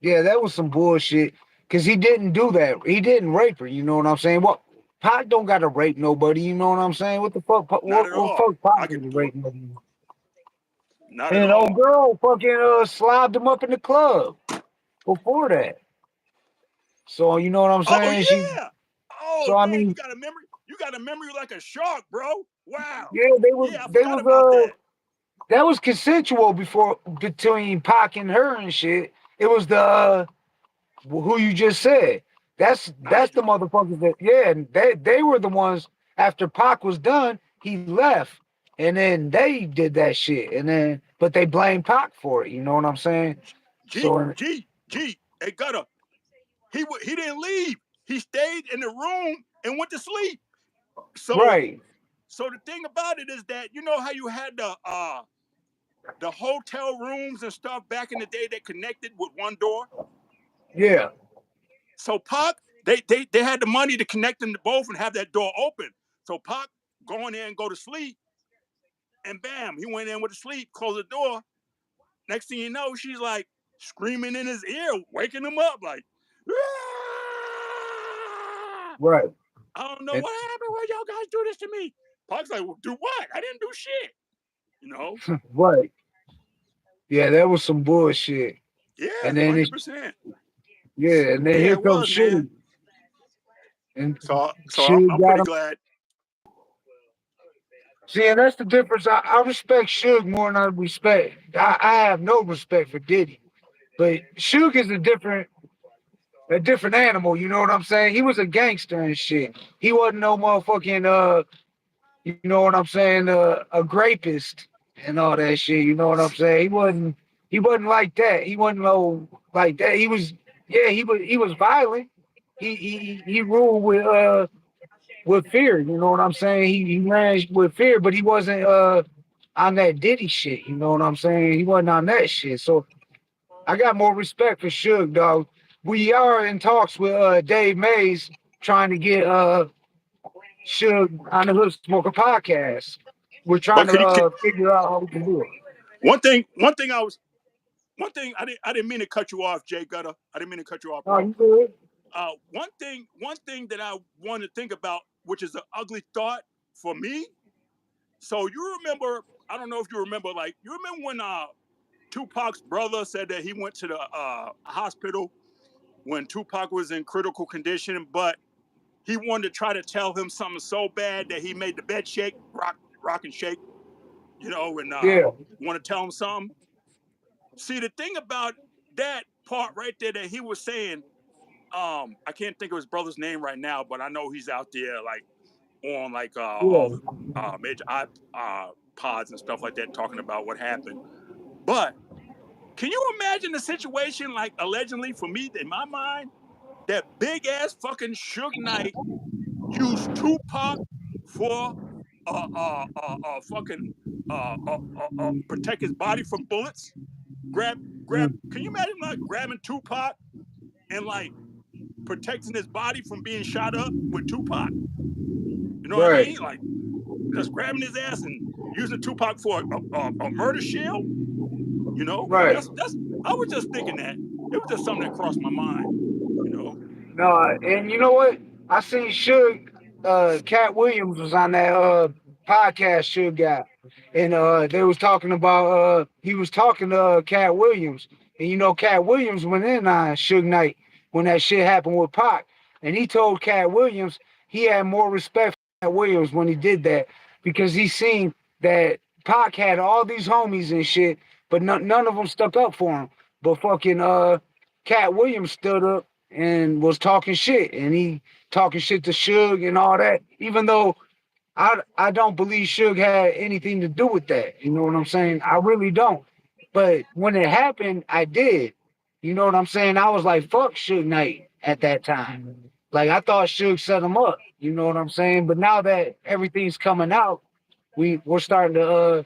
yeah, that was some bullshit. Cause he didn't do that. He didn't rape her. You know what I'm saying? What Pac don't gotta rape nobody. You know what I'm saying? What the fuck? not at What all. fuck Pac I need can to do it. rape nobody? Not at And old all. girl fucking slobbed him up in the club before that. So you know what I'm Oh saying? yeah. Oh So I man, mean, you got a memory like a shark, bro. Wow. yeah, Yeah, I forgot about that. that was consensual before between Pac and her and shit. It was the who you just said. That's the Nigel. motherfuckers that yeah, and they were the ones after Pac was done, he left. And then they did that shit. And then but they blamed Pac for it, you know what I'm saying? So Hey, Gutter. He didn't leave. He stayed in the room and went to sleep. So right. so the thing about it is that you know how you had the hotel rooms and stuff back in the day that connected with one door. Yeah. So Pac, they had the money to connect them to both and have that door open. So Pac go in there and go to sleep, and bam, he went in with a sleep, closed the door. Next thing you know, she's like screaming in his ear, waking him up, like, "Ah! Right. I don't know And, what happened. Why y'all guys do this to me?" Pac's like, "Well, do what? I didn't do shit." You know? right. Yeah, that was some bullshit. Yeah, And then 100%. yeah, and then Yeah, here it comes was, man. Suge. And So Suge I'm got pretty him. glad. See, and that's the difference. I respect Suge more than I respect. I have no respect for Diddy. But Suge is a different animal, you know what I'm saying? He was a gangster and shit. He wasn't no motherfucking you know what I'm saying, a rapist and all that shit, you know what I'm saying? He wasn't like that. He wasn't no like that. He was yeah, he was violent. He ruled with fear, you know what I'm saying? He ran with fear, but he wasn't on that Diddy shit, you know what I'm saying? He wasn't on that shit. So I got more respect for Suge, dog. We are in talks with Dave Mays trying to get Suge on the Hood Smoker podcast. We're trying But to figure out how we can do it. one thing I didn't mean to cut you off, Jay Gutter. I didn't mean to cut you off, Oh, bro. you good? One thing that I want to think about, which is an ugly thought for me. So you remember? I don't know if you remember. Like you remember when Tupac's brother said that he went to the hospital when Tupac was in critical condition, but he wanted to try to tell him something so bad that he made the bed shake, rock and shake, you know, and Yeah, want to tell him something. See, the thing about that part right there that he was saying, I can't think of his brother's name right now, but I know he's out there like on like yeah, all the major pods and stuff like that, talking about what happened. But can you imagine the situation like allegedly for me in my mind that big ass fucking Suge Knight used Tupac for fucking protect his body from bullets? Grab. mm, Can you imagine like grabbing Tupac and like protecting his body from being shot up with Tupac? You know what I right, mean? Like just grabbing his ass and using Tupac for a murder shield. You know, right. that's. I was just thinking that it was just something that crossed my mind. You know, No, and you know what? I seen Suge, Cat Williams was on that podcast Suge got, and they was talking about he was talking to Cat Williams, and you know Cat Williams went in on Suge Knight when that shit happened with Pac, and he told Cat Williams he had more respect for Cat Williams when he did that because he seen that Pac had all these homies and shit, but none of them stuck up for him, but fucking Cat Williams stood up and was talking shit, and he talking shit to Suge and all that. Even though I don't believe Suge had anything to do with that. You know what I'm saying? I really don't. But when it happened, I did. You know what I'm saying? I was like, fuck Suge Knight at that time. Like I thought Suge set him up. You know what I'm saying? But now that everything's coming out, we're starting to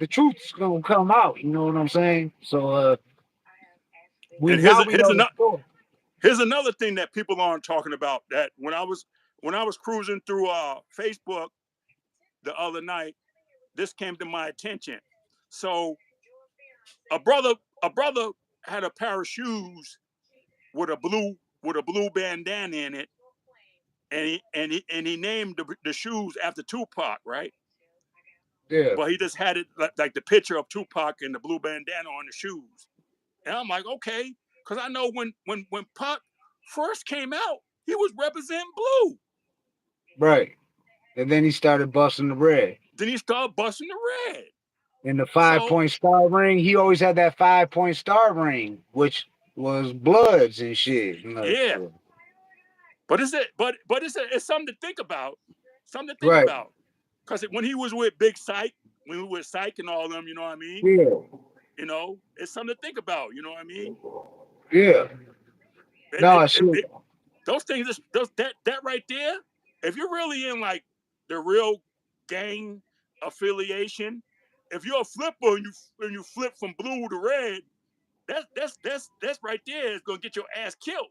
the truth's gonna come out. You know what I'm saying? So we and now we know the story. here's another thing that people aren't talking about. That when I was cruising through Facebook the other night, this came to my attention. So a brother had a pair of shoes with a blue bandana in it, and he named the shoes after Tupac, right? Yeah. But he just had it like the picture of Tupac and the blue bandana on the shoes. And I'm like, okay, because I know when Pac first came out, he was representing blue. Right. And then he started busting the red. Then he started busting the red. And the So 5-point star ring, he always had that 5-point star ring, which was Bloods and shit. yeah, but it's something to think about. Something to think Right. about. Because when he was with Big Psych, when he was with Psych and all of them, you know what I mean? Yeah. It's something to think about, you know what I mean? Yeah. It, it, No, it, shit. it, those things, that right there, if you're really in like the real gang affiliation, if you're a flipper and you flip from blue to red, that's right there is gonna get your ass killed.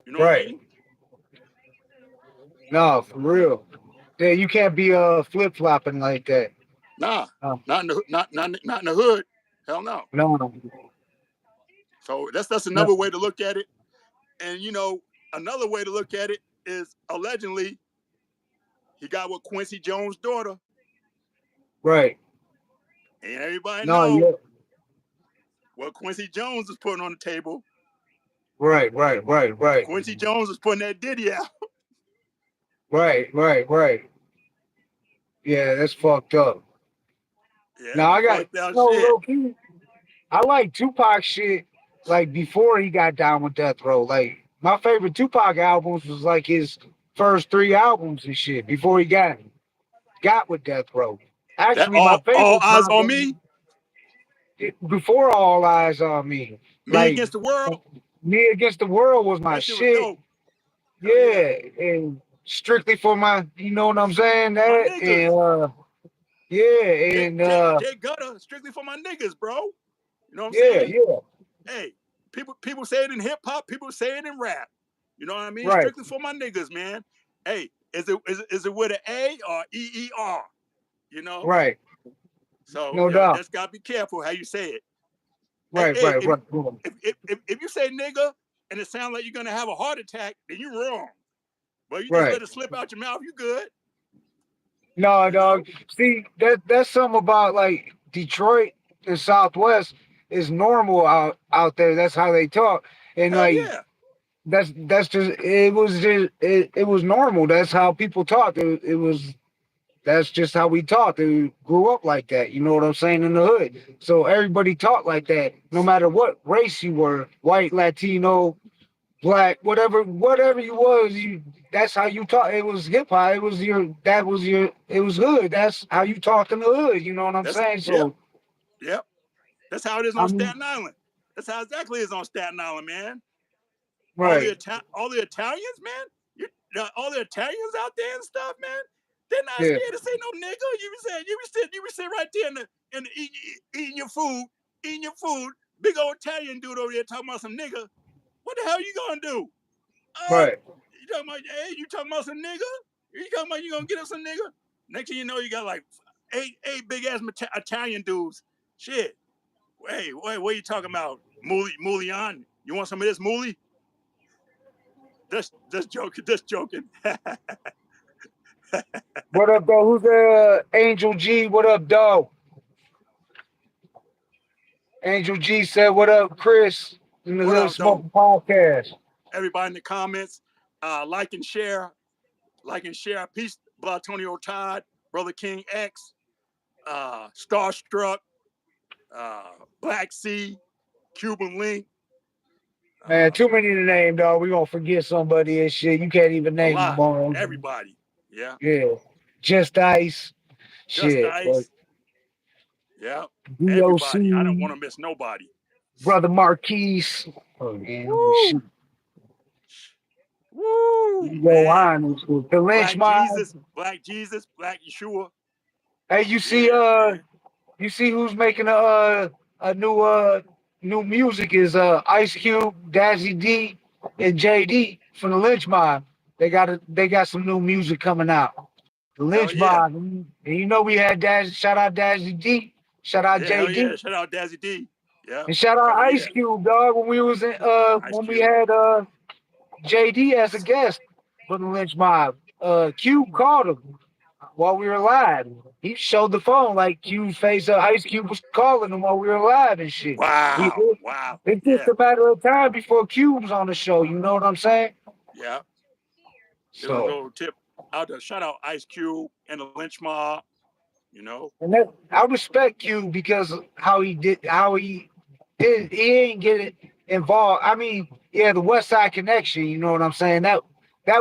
You know what I Right. mean? No, for real. Yeah, you can't be flip flopping like that. Nah, No, not in the hood. Hell no. no, no. So that's No. another way to look at it. And another way to look at it is allegedly he got with Quincy Jones' daughter, Right. and everybody No, know yeah. what Quincy Jones is putting on the table. Right, right, right, right. Quincy Jones is putting that Diddy out. Right, right, right. Yeah, that's fucked up. Yeah, Now some I got fucked out no shit. low key. I like Tupac shit like before he got down with Death Row. Like my favorite Tupac albums was like his first 3 albums and shit before he got with Death Row. That Actually, my all favorite eyes Pac on album me. before All Eyes on Me. Me Like against the world. Me Against the World was my That shit was shit. dope. Hell yeah, Yeah, and strictly for my, you know what I'm saying? my That niggas. and yeah, Jay, and Jay, Jay Gutter, strictly for my niggas, bro. You know what I'm yeah, saying? yeah, Hey, people say it in hip hop, people say it in rap. You know what I mean? right, Strictly for my niggas, man. Hey, is it with an A or EER? You know? right, So no doubt, that's gotta be careful how you say it. Hey, right, hey, right, if right, if you say nigga and it sounds like you're gonna have a heart attack, then you're wrong. But you just right. let it slip out your mouth, you good. No, You know? dog. See, that's something about like Detroit and Southwest is normal out there. That's how they talk, and Hell like yeah. that's it was normal. That's how people talk. It was that's just how we talked. We grew up like that. You know what I'm saying in the hood. So everybody talked like that, no matter what race you were, white, Latino, black, whatever you was. That's how you talk. It was hip hop. It was hood. That's how you talk in the hood. You know what I'm That's saying? yep, So yep. That's how it is I on mean, Staten Island. That's how exactly it is on Staten Island, man. right, All the Italians, man. All the Italians out there and stuff, man. They're not yeah, scared to say no nigga. You be sitting right there and eating your food, eating your food. Big old Italian dude over there talking about some nigga. What the hell you gonna do? right, You talking about, hey, you talking about some nigga? You talking about you gonna get us some nigga? Next thing you know, you got like eight big ass Italian dudes. Shit. Hey, wait, what are you talking about? Mulian? You want some of this Muli? Just joking, just joking. what up, though? Who's Angel G? What up, dog? Angel G said, "What up, Chris?" In the What Hood up, though? Smoking Podcast. Everybody in the comments, like and share, Peace, Blatonio Todd, Brother King X, Starstruck, Black Sea, Cuban Link, Man, uh, too many to name, dog. We gonna forget somebody and shit. You can't even a name them lot. all. Everybody. Yeah. Yeah, Just Ice, Just shit. But Ice. Yeah. Everybody. I don't DOC, want to miss nobody. brother Marquise. Oh man, shit. Woo! Woo! Yo, Man. Hines, the Lynch Black Mob. Jesus, Black Yeshua. Hey, Yeah, man. you see who's making a new music is Ice Cube, Dazzy D, and JD from the Lynch Mob. They got some new music coming out. The Hell Lynch yeah. Mob. And you know we had Dazzy, shout out Dazzy D, shout out Yeah, hell yeah. JD. Shout out Dazzy D. Yeah. And shout out Oh Ice yeah. Cube, dog, when we was in Ice when we Cube. had JD as a guest for the Lynch Mob. Cube called him while we were live. He showed the phone like Cube's face. Ice Cube was calling him while we were live and shit. Wow. Wow. It's just Yeah. a matter of time before Cube's on the show. You know what I'm saying? Yeah. Give a So, little tip out there. Shout out Ice Cube and the Lynch Mob. You know. and that, I respect Cube because how he ain't get it involved. I mean, yeah, the West Side Connection. You know what I'm saying? That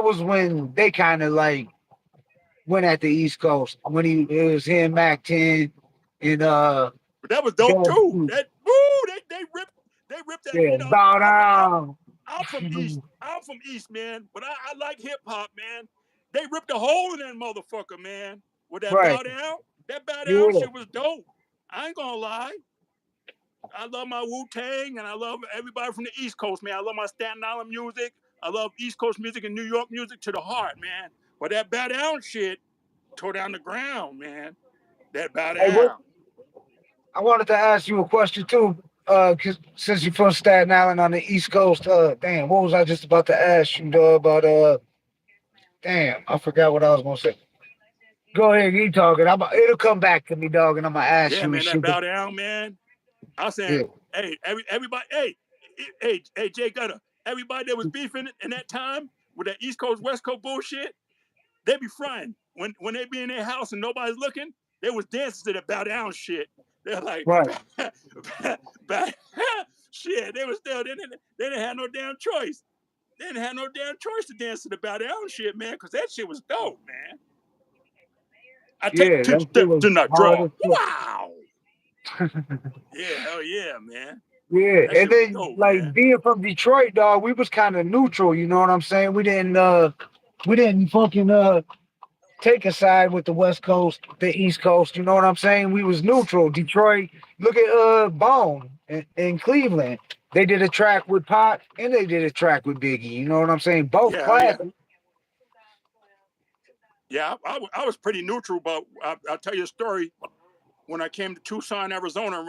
was when they kind of like went at the East Coast when it was him, Mac 10, and But that was dope Dub too. P. That woo, they ripped that. Yeah, You know, bow I'm down. I'm from East. I'm from East, man. But I like hip hop, man. They ripped a hole in that motherfucker, man. With that Right. bow down, that bow down Yeah. shit was dope. I ain't gonna lie. I love my Wu Tang and I love everybody from the East Coast, man. I love my Staten Island music. I love East Coast music and New York music to the heart, man. But that bow down shit tore down the ground, man. That bow Hey, what? down. I wanted to ask you a question too. 'Cause since you're from Staten Island on the East Coast, damn, what was I just about to ask you, about damn, I forgot what I was gonna say. Go ahead, keep talking. It'll come back to me, dog, and I'm gonna ask Yeah, you and man, that shit. bow down, man. I was saying, Yeah, hey, everybody, hey, Jay Gutter, everybody that was beefing in that time with that East Coast West Coast bullshit, they be frying when they be in their house and nobody's looking. They was dancing to the bow down shit. They're like, right. bow, shit. They was still they didn't have no damn choice. They didn't have no damn choice to dance to the bow down shit, man, because that shit was dope, man. I take Yeah, 10 that shit steps was to not hard draw. as fuck. Wow. Yeah, hell yeah, man. Yeah, That and shit was then dope, like man. being from Detroit, dog, we was kind of neutral. You know what I'm saying? We didn't fucking take a side with the West Coast, the East Coast. You know what I'm saying? We was neutral. Detroit. Look at Bone in Cleveland. They did a track with Pac and they did a track with Biggie. You know what I'm saying? Both Yeah, hell yeah. classic. Yeah, I was pretty neutral, but I'll tell you a story. When I came to Tucson, Arizona,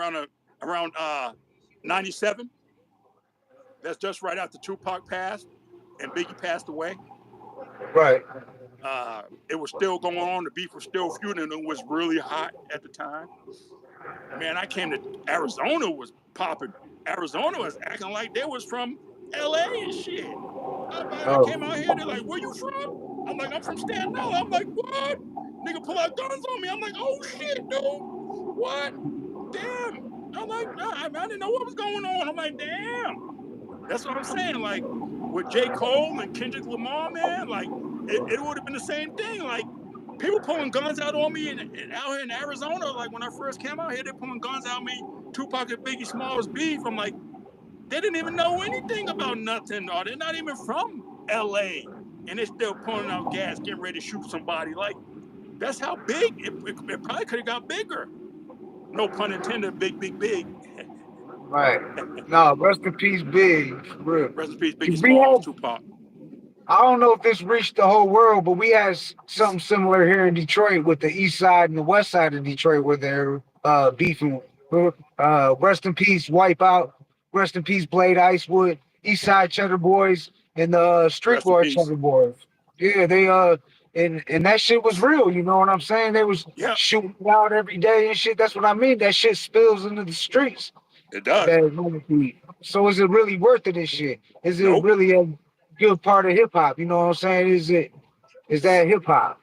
around 97, that's just right after Tupac passed and Biggie passed away. Right. It was still going on. The beef was still feuding, and it was really hot at the time. Man, I came to Arizona was popping. Arizona was acting like they was from L.A. and shit. I Oh, came out here. They're like, "Where you from?" I'm like, "I'm from Staten Island." I'm like, "What?" Nigga pull out guns on me. I'm like, "Oh shit, dude. What? Damn." I'm like, "Nah, I didn't know what was going on." I'm like, "Damn." That's what I'm saying. Like with J. Cole and Kendrick Lamar, man, like it would have been the same thing. Like people pulling guns out on me out here in Arizona. Like when I first came out here, they're pulling guns out on me. Tupac and Biggie Smalls beef. I'm like, they didn't even know anything about nothing, or they're not even from LA. And they're still pulling out gas, getting ready to shoot somebody. Like, that's how big it probably could have got bigger. No pun intended, big, big, big. right. No, rest in peace, Big. For real. Rest in peace, 'Cause Biggie Smalls, Tupac. I don't know if this reached the whole world, but we had something similar here in Detroit with the east side and the west side of Detroit where they're beefing. Rest in peace, Wipeout. Rest in peace, Blade Icewood. East Side Cheddar Boys and the Rest in Streetboard peace. Cheddar Boys. Yeah, they and that shit was real. You know what I'm saying? They was Yeah, shooting out every day and shit. That's what I mean. That shit spills into the streets. it does. That so is it really worth it? This shit is it Nope. really a good part of hip hop? You know what I'm saying? Is that hip hop?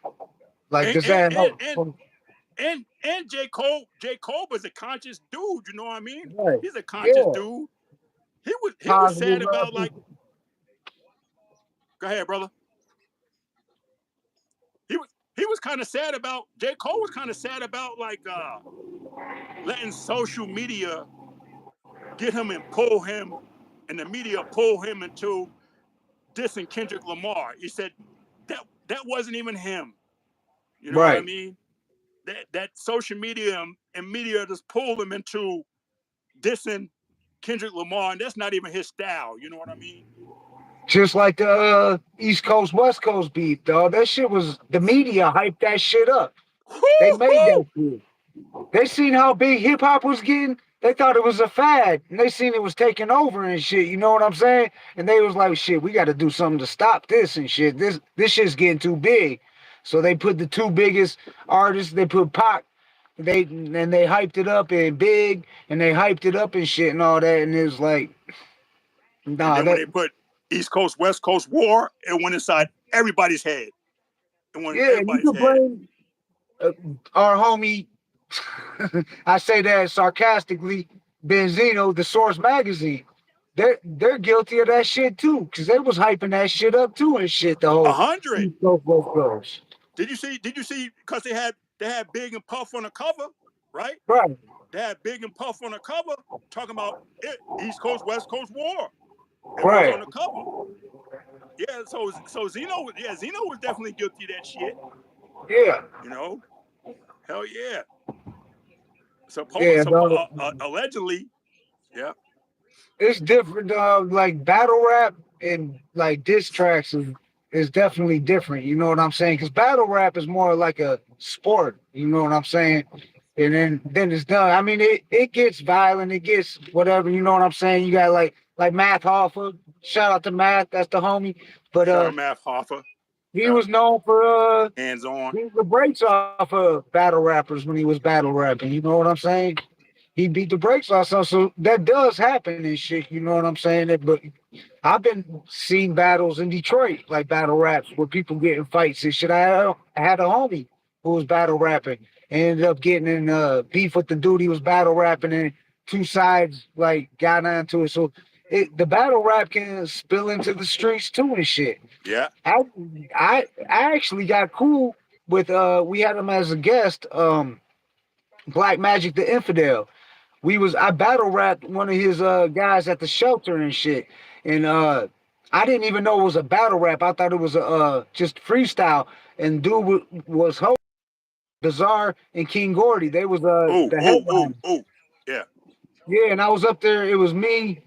Like And does and that and help? and and J. Cole was a conscious dude, you know what I mean? Right. He's a conscious Yeah, dude. He was positive. sad about like, go ahead, brother. He was kind of sad about J. Cole was kind of sad about like letting social media get him and pull him, and the media pull him into dissing Kendrick Lamar. He said that wasn't even him. You know what I Right. mean? That social media and media just pulled him into dissing Kendrick Lamar, and that's not even his style. You know what I mean? Just like the East Coast West Coast beef, dog. That shit was the media hyped that shit up. They made Woo-hoo! that shit. They seen how big hip hop was getting. They thought it was a fad, and they seen it was taking over and shit. You know what I'm saying? And they was like, "Shit, we got to do something to stop this and shit. This shit's getting too big." So they put the two biggest artists. They put Pac. They hyped it up and Big, and they hyped it up and shit and all that. And it was like, And nah, then when that they put East Coast West Coast war, it went inside everybody's head. It went in yeah. And you everybody's could head. blame our homie. I say that sarcastically. Benzino, the Source magazine. They're guilty of that shit too, because they was hyping that shit up too and shit. The whole 100. East Coast West Coast. Did you see? Did you see? Because they had Big and Puff on the cover, right? Right, They had Big and Puff on the cover talking about it, East Coast West Coast war. It was right. on the cover. Yeah. So Zeno was definitely guilty of that shit. Yeah, You know, hell yeah. yeah. Dog. Allegedly, yeah. It's different. Like battle rap and like diss tracks is definitely different. You know what I'm saying? Because battle rap is more like a sport. You know what I'm saying? And then it's done. I mean, it gets violent. It gets whatever. You know what I'm saying? You got like Math Hoffa. Shout out to Math. That's the homie. But Shout out Math Hoffa. he Yeah. was known for Hands on. beating the brakes off of battle rappers when he was battle rapping. You know what I'm saying? He beat the brakes off some. So that does happen and shit. You know what I'm saying? But I've been seeing battles in Detroit, like battle raps, where people get in fights and shit. I had a homie who was battle rapping, and ended up getting in beef with the dude he was battle rapping, and two sides like got onto it. So the battle rap can spill into the streets too and shit. Yeah. I I actually got cool with we had him as a guest, Black Magic the Infidel. I battle rapped one of his guys at the shelter and shit. And I didn't even know it was a battle rap. I thought it was a just freestyle. And dude was Bizarre and King Gordy. They was Oh, the oh, oh, headline. oh. Yeah. Yeah, and I was up there. It was me,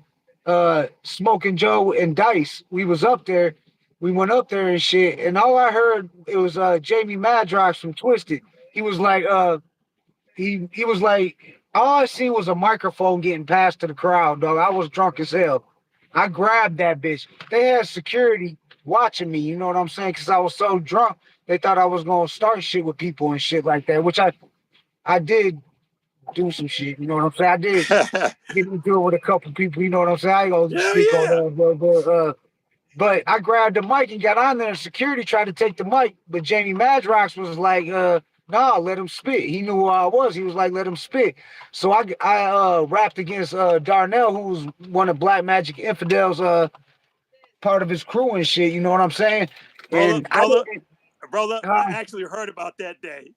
Smoking Joe, and Dice. We was up there. We went up there and shit. And all I heard it was Jamie Madrox from Twisted. He was like, he was like, all I seen was a microphone getting passed to the crowd, dog. I was drunk as hell. I grabbed that bitch. They had security watching me, you know what I'm saying? Because I was so drunk, they thought I was gonna start shit with people and shit like that, which I did do some shit, you know what I'm saying? I did Hell get into it with a couple people, you know what I'm saying? I ain't gonna speak on yeah. that, but I grabbed the mic and got on there, and security tried to take the mic, but Jamie Madrox was like, nah, let him spit. He knew who I was. He was like, let him spit. So I rapped against Darnell, who was one of Black Magic Infidels, part of his crew and shit. You know what I'm saying? Brother, And I brother, didn't, brother, I uh, actually heard about that day.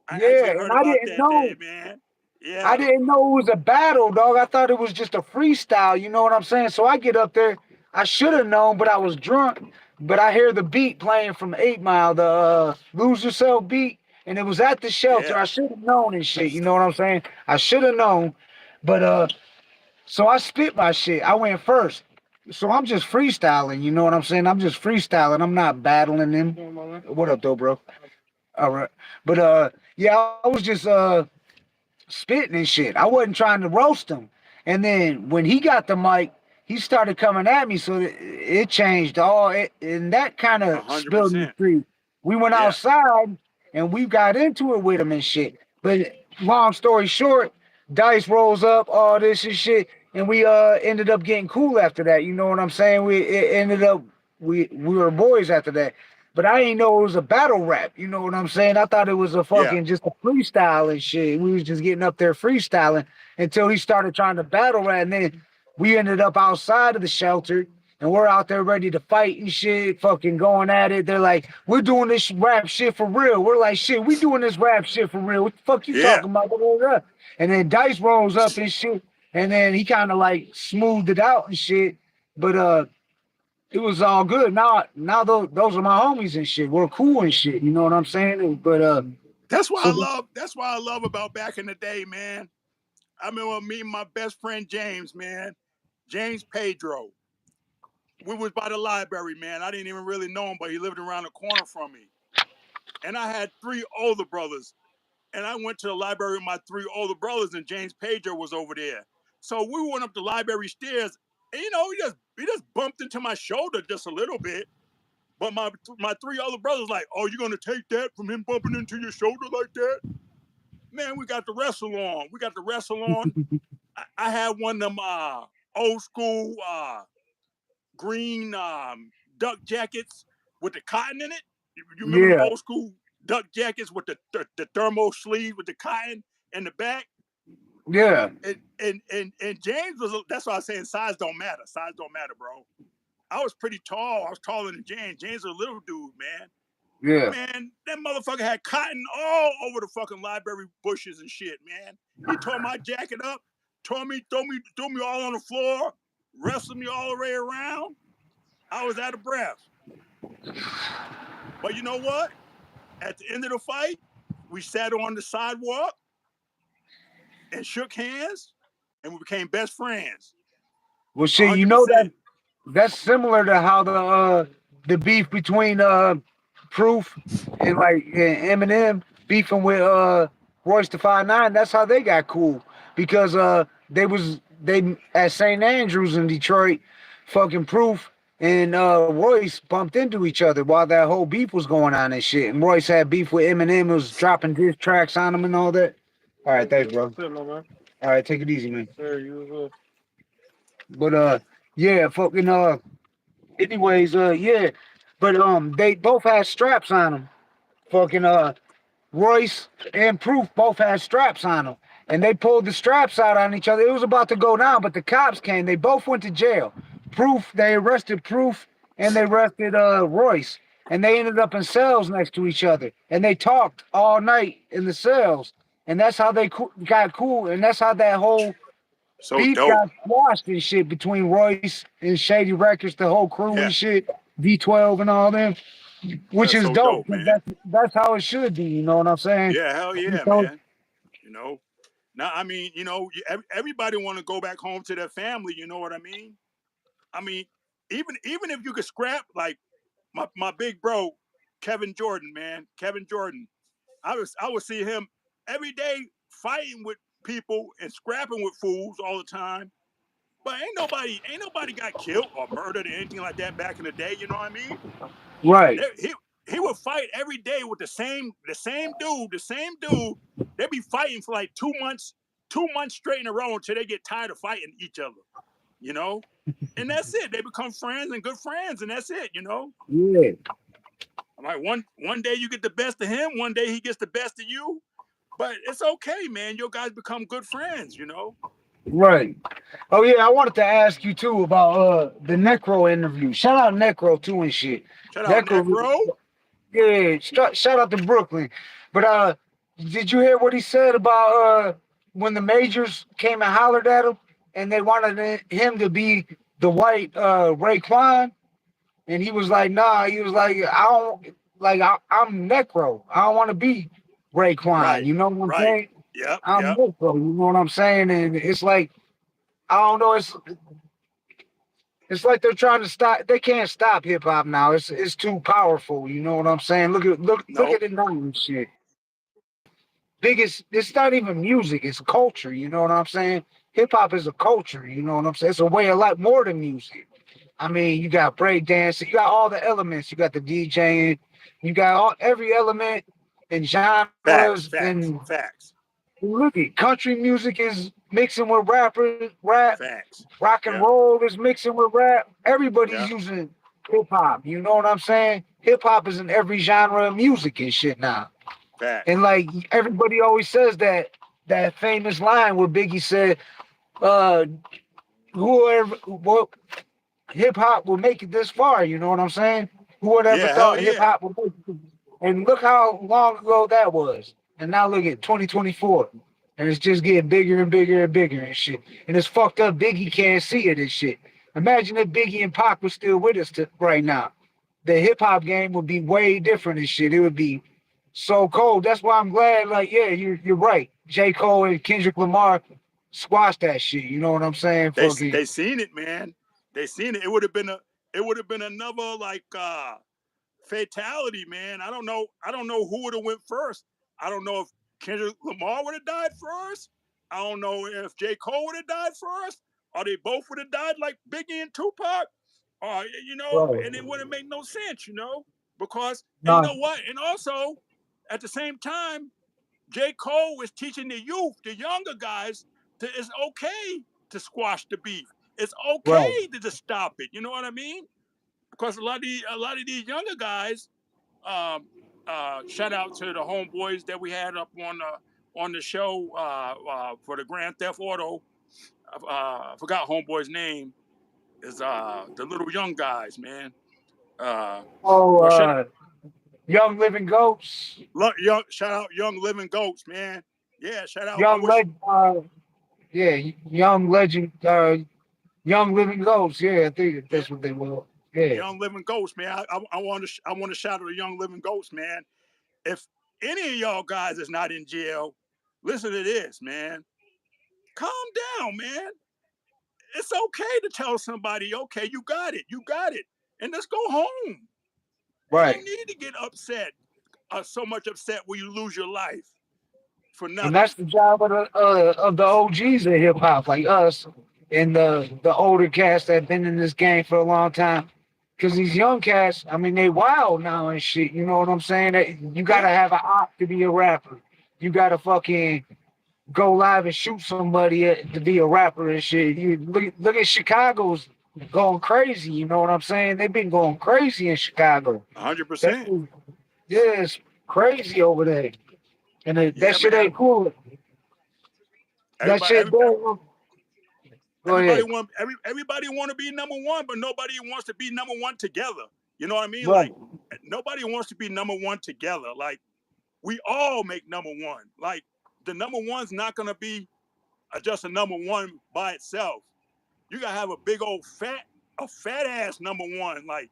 I yeah, actually and heard I about didn't that day, know. man. I Yeah. didn't know it was a battle, dog. I thought it was just a freestyle. You know what I'm saying? So I get up there. I should have known, but I was drunk. But I hear the beat playing from 8 Mile, the Lose Yourself beat, and it was at the shelter. Yeah. I should have known and shit. You know what I'm saying? I should have known. But so I spit my shit. I went first. So I'm just freestyling. You know what I'm saying? I'm just freestyling. I'm not battling them. What up, though, bro? All right. But yeah, I was just spitting and shit. I wasn't trying to roast him. And then when he got the mic, he started coming at me. So it changed all it, and that kind A of hundred spilled in the percent. street. We went Yeah. outside and we got into it with him and shit. But long story short, Dice rolls up, all this and shit, and we ended up getting cool after that. You know what I'm saying? It ended up we were boys after that. But I didn't know it was a battle rap. You know what I'm saying? I thought it was a Yeah. fucking just a freestyle and shit. We was just getting up there freestyling until he started trying to battle rap. And then we ended up outside of the shelter and we're out there ready to fight and shit, fucking going at it. They're like, we're doing this rap shit for real. We're like, shit, we doing this rap shit for real. What the fuck you Yeah. talking about? And then Dice rolls up and shit. And then he kind of like smoothed it out and shit. But it was all good. Now those are my homies and shit. We're cool and shit. You know what I'm saying? But That's why I so love. That's why I love about back in the day, man. I remember meeting my best friend James, man. James Pedro. We was by the library, man. I didn't even really know him, but he lived around the corner from me. And I had three older brothers. and I went to the library with my 3 older brothers, and James Pager was over there. So we went up the library stairs, and he just bumped into my shoulder just a little bit. But my 3 other brothers like, oh, you gonna take that from him bumping into your shoulder like that? Man, we got to wrestle on. We got to wrestle on. I had one of them old school green duck jackets with the cotton in it. You remember them Yeah, old school duck jackets with the thermal sleeve with the cotton in the back? yeah, And James was, that's why I was saying size don't matter. Size don't matter, bro. I was pretty tall. I was taller than James. James was a little dude, man. yeah. Man, that motherfucker had cotton all over the fucking library bushes and shit, man. He tore my jacket up, threw me all on the floor, wrestled me all the way around. I was out of breath. But you know what? At the end of the fight, we sat on the sidewalk and shook hands, and we became best friends. Well, shit, you know that 100%. that's similar to how the beef between Proof and like Eminem beefing with Royce the 5'9". That's how they got cool because they at St. Andrews in Detroit, fucking Proof and Royce bumped into each other while that whole beef was going on and shit. And Royce had beef with Eminem, was dropping diss tracks on him and all that. All right, thanks, bro. All right, take it easy, man. But yeah, fucking anyways, yeah. But they both had straps on them. Fucking Royce and Proof both had straps on them. And they pulled the straps out on each other. It was about to go down, but the cops came. They both went to jail. Proof, they arrested Proof and they arrested Royce. And they ended up in cells next to each other. And they talked all night in the cells. And that's how they got cool. And that's how that whole So beef dope. got squashed and shit between Royce and Shady Records, the whole crew Yeah. and shit, V12 and all them, which That's is so dope. dope, 'Cause man. that's how it should be. You know what I'm saying? Yeah, hell yeah, So, man. You know, now I mean, everybody want to go back home to their family. You know what I mean? I mean, even if you could scrap, like my big bro, Kevin Jordan, man, Kevin Jordan. I would see him every day fighting with people and scrapping with fools all the time. But ain't nobody got killed or murdered or anything like that back in the day. You know what I mean? right, He would fight every day with the same dude. They'd be fighting for like 2 months straight in a row until they get tired of fighting each other. You know, and that's it. They become friends and good friends, and that's it. yeah, I'm like one day you get the best of him, one day he gets the best of you. But it's okay, man. Your guys become good friends. right. Oh yeah, I wanted to ask you too about the Necro interview. Shout out Necro too and shit. Shout out Necro, Necro. yeah. Shout out to Brooklyn. But did you hear what he said about when the majors came and hollered at him and they wanted him to be the white Raekwon? And he was like, nah, he was like, I don't like I'm Necro. I don't want to be Raekwon. Right, You know what I'm right. saying? Yep, I'm yep. Necro, you know what I'm saying? And it's like, I don't know, it's like they're trying to stop. They can't stop hip hop now. It's too powerful. You know what I'm saying? Look Nope. at the numbers shit. Biggest. It's not even music. It's culture. You know what I'm saying? Hip hop is a culture. You know what I'm saying? It's a way of life more than music. I mean, you got break dancing. You got all the elements. You got the DJing. You got every element and genres Facts, and facts, facts, look at country music is mixing with rap, facts. rock and Yep, roll is mixing with rap. Everybody's yep. using hip hop. You know what I'm saying? Hip hop is in every genre of music and shit now. And Facts. like everybody always says that famous line where Biggie said, uh, whoever what hip hop will make it this far, you know what I'm saying? Who would ever Yeah, hell thought hip yeah. hop would make it? And look how long ago that was. And now look at 2024. And it's just getting bigger and bigger and bigger and shit. And it's fucked up. Biggie can't see it and shit. Imagine if Biggie and Pac were still with us right now. The hip hop game would be way different and shit. It would be so cold. That's why I'm glad, like, yeah, you're right. J. Cole and Kendrick Lamar squashed that shit. You know what I'm saying? Fucking They seen it, man. They seen it. It would have been another like fatality, man. I don't know who would have went first. I don't know if Kendrick Lamar would have died first. I don't know if J. Cole would have died first, or they both would have died like Biggie and Tupac, or Right. and it wouldn't make no sense, because and you No. know what? And also, at the same time, J. Cole is teaching the youth, the younger guys, that it's okay to squash the beef. It's Right. okay to just stop it. You know what I mean? Because a lot of these younger guys, um, shout out to the homeboys that we had up on the show for the Grand Theft Auto. I forgot homeboy's name. Is the little young guys, man. Oh, Well, Young Living Ghosts, shout out Young Living Goats, man. Yeah, shout out. I Young wish Leg, yeah, Young Legend, Young Living Ghosts. Yeah, I think yeah, that's what they were. Yeah. Young Living Ghosts, man. I want to shout out the Young Living Ghosts, man. If any of y'all guys is not in jail, listen to this, man. Calm down, man. It's okay to tell somebody, okay, you got it, and let's go home. Ain't no Right. need to get upset, so much upset where you lose your life for And that's nothing. the job of the OGs of hip hop, like us and the older cats that been in this game for a long time. Cause these young cats, I mean, they wild now and shit. You know what I'm saying? You Yeah, gotta have an op to be a rapper. You gotta fucking go live and shoot somebody to be a rapper and shit. You look at Chicago's going crazy. You know what I'm saying? They've been going crazy in Chicago. That 100%. yeah, it's crazy over there, and that Yeah, shit man. ain't cool. That Everybody, shit don't. Go everybody ahead. want everybody want to be number one, but nobody wants to be number one together. You know what I mean? Right. Like nobody wants to be number one together. Like we all make number one. Like the number one's not gonna be just a number one by itself. You gotta have a fat ass number one. Like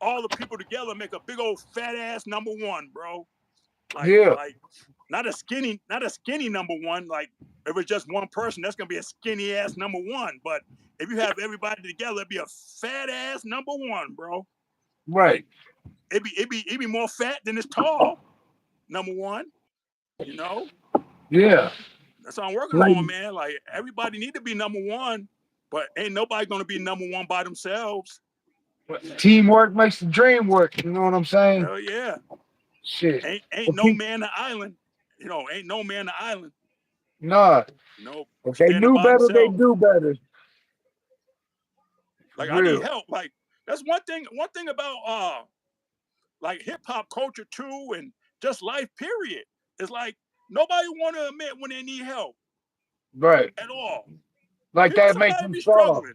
all the people together make a big old fat ass number one, bro. Yeah. Like not a skinny number one. Like if it's just one person, that's gonna be a skinny ass number one. But if you have everybody together, it'd be a fat ass number one, bro. Like Right. it'd be more fat than it's tall. Number one, you know. Yeah. That's what I'm working Like on, man. Like everybody need to be number one, but ain't nobody gonna be number one by themselves. teamwork makes the dream work. You know what I'm saying? Hell yeah. Shit. Ain't The no peop- man the island. Ain't no man the island. Nah. If they Standing knew by better, they himself. do better. For Like I need real. help. Like that's one thing. One thing about like hip hop culture too, and just life period. It's like nobody want to admit when they need help Right. at all. Like that make Somebody them be soft. struggling.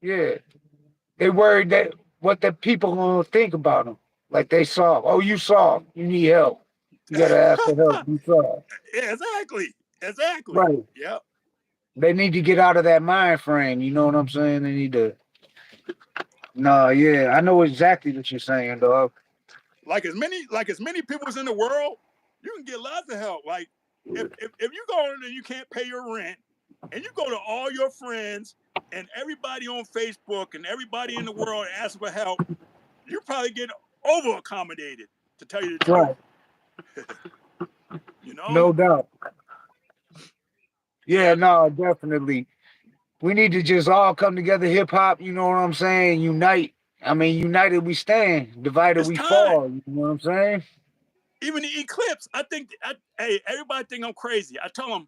Yeah. They worried that what the people gonna think about them. Like they soft. Oh, you soft. You need help. You gotta ask for help. You soft. Yeah, exactly. Right. Yep. They need to get out of that mind frame. You know what I'm saying? They need to. No, yeah, I know exactly what you're saying, dog. Like as many people's in the world, you can get lots of help. Like if you go in and you can't pay your rent, and you go to all your friends and everybody on Facebook and everybody in the world and ask for help, you probably get over accommodated. To tell you the truth, Right. you know. No doubt. Yeah, Yeah, no, definitely. We need to just all come together, hip hop. You know what I'm saying? Unite. I mean, united we stand, divided it's we time. fall. You know what I'm saying? Even the eclipse, I think. Hey, everybody think I'm crazy. I tell them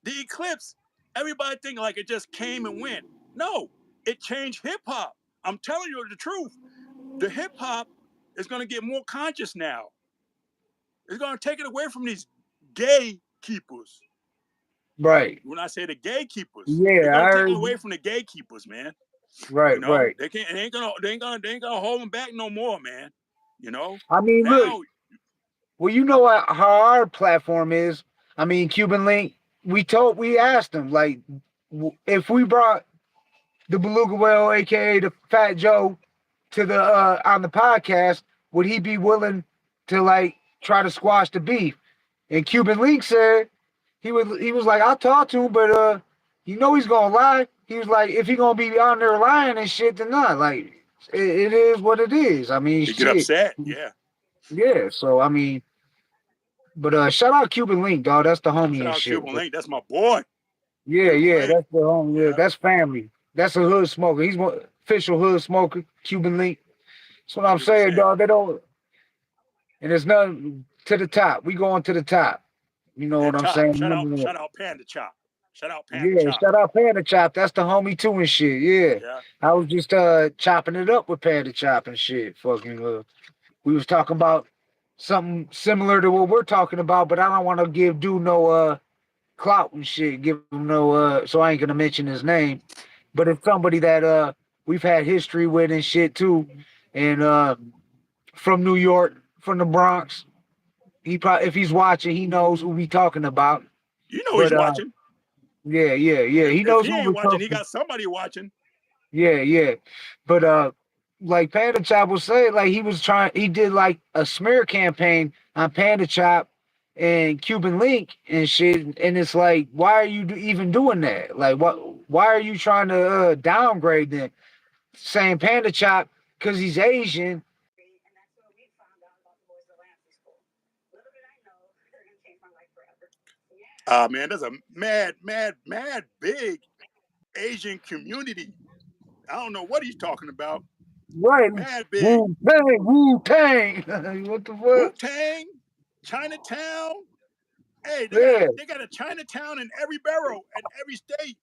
the eclipse. Everybody think like it just came and went. No, it changed hip hop. I'm telling you the truth. The hip hop is going to get more conscious now. It's going to take it away from these gatekeepers. Right. When I say the gatekeepers, they're Yeah, going I to take it heard away you. from the gatekeepers, man. Right, right. They can't. They ain't gonna hold them back no more, man. You know. I mean, look. Now, Well, you know how our platform is. I mean, Cuban Link. We asked them like, if we brought the Beluga Whale, aka the Fat Joe, to the on the podcast, would he be willing to like try to squash the beef? And Cuban Link said he was like, I'll talk to him, but he's gonna lie. He was like, if he gonna be on there lying and shit, then not. Like it is what it is. I mean, they get shit. upset. Yeah. Yeah. So I mean, But shout out Cuban Link, dog. That's the homie Shout and out shit. Cuban But Link. That's my boy. yeah, Cuban yeah, Link. that's the homie. Yeah, Yeah. that's family. That's a hood smoker. He's one official hood smoker. Cuban Link. That's what I'm saying, 100%. dog. They don't, and it's nothing to the top. We going to the top. You know what And I'm Chop. saying? Remember that. Shout out Panda Chop. Shout out Panda Yeah, Chop. shout out Panda Chop. That's the homie too and shit. Yeah. Yeah. I was just chopping it up with Panda Chop and shit. Fucking we was talking about something similar to what we're talking about, but I don't want to give dude no clout and shit. Give him no so I ain't gonna mention his name. But it's somebody that we've had history with and shit too. And from New York, from the Bronx. He probably if he's watching, he knows who we talking about. You know he's But watching. yeah, yeah, yeah. He If knows he who ain't we're watching, he talking. got somebody watching. Yeah, yeah. But like Panda Chop was saying, like he did like a smear campaign on Panda Chop and Cuban Link and shit. And it's like, why are you even doing that? Like, why are you trying to downgrade them? Saying Panda Chop because he's Asian. Man, there's a mad big Asian community. I don't know what he's talking about. Right. Mad big. Wu Tang, Wu Tang. What the Wu fuck? Tang, Chinatown. Hey, Yeah. they got a Chinatown in every borough and every state.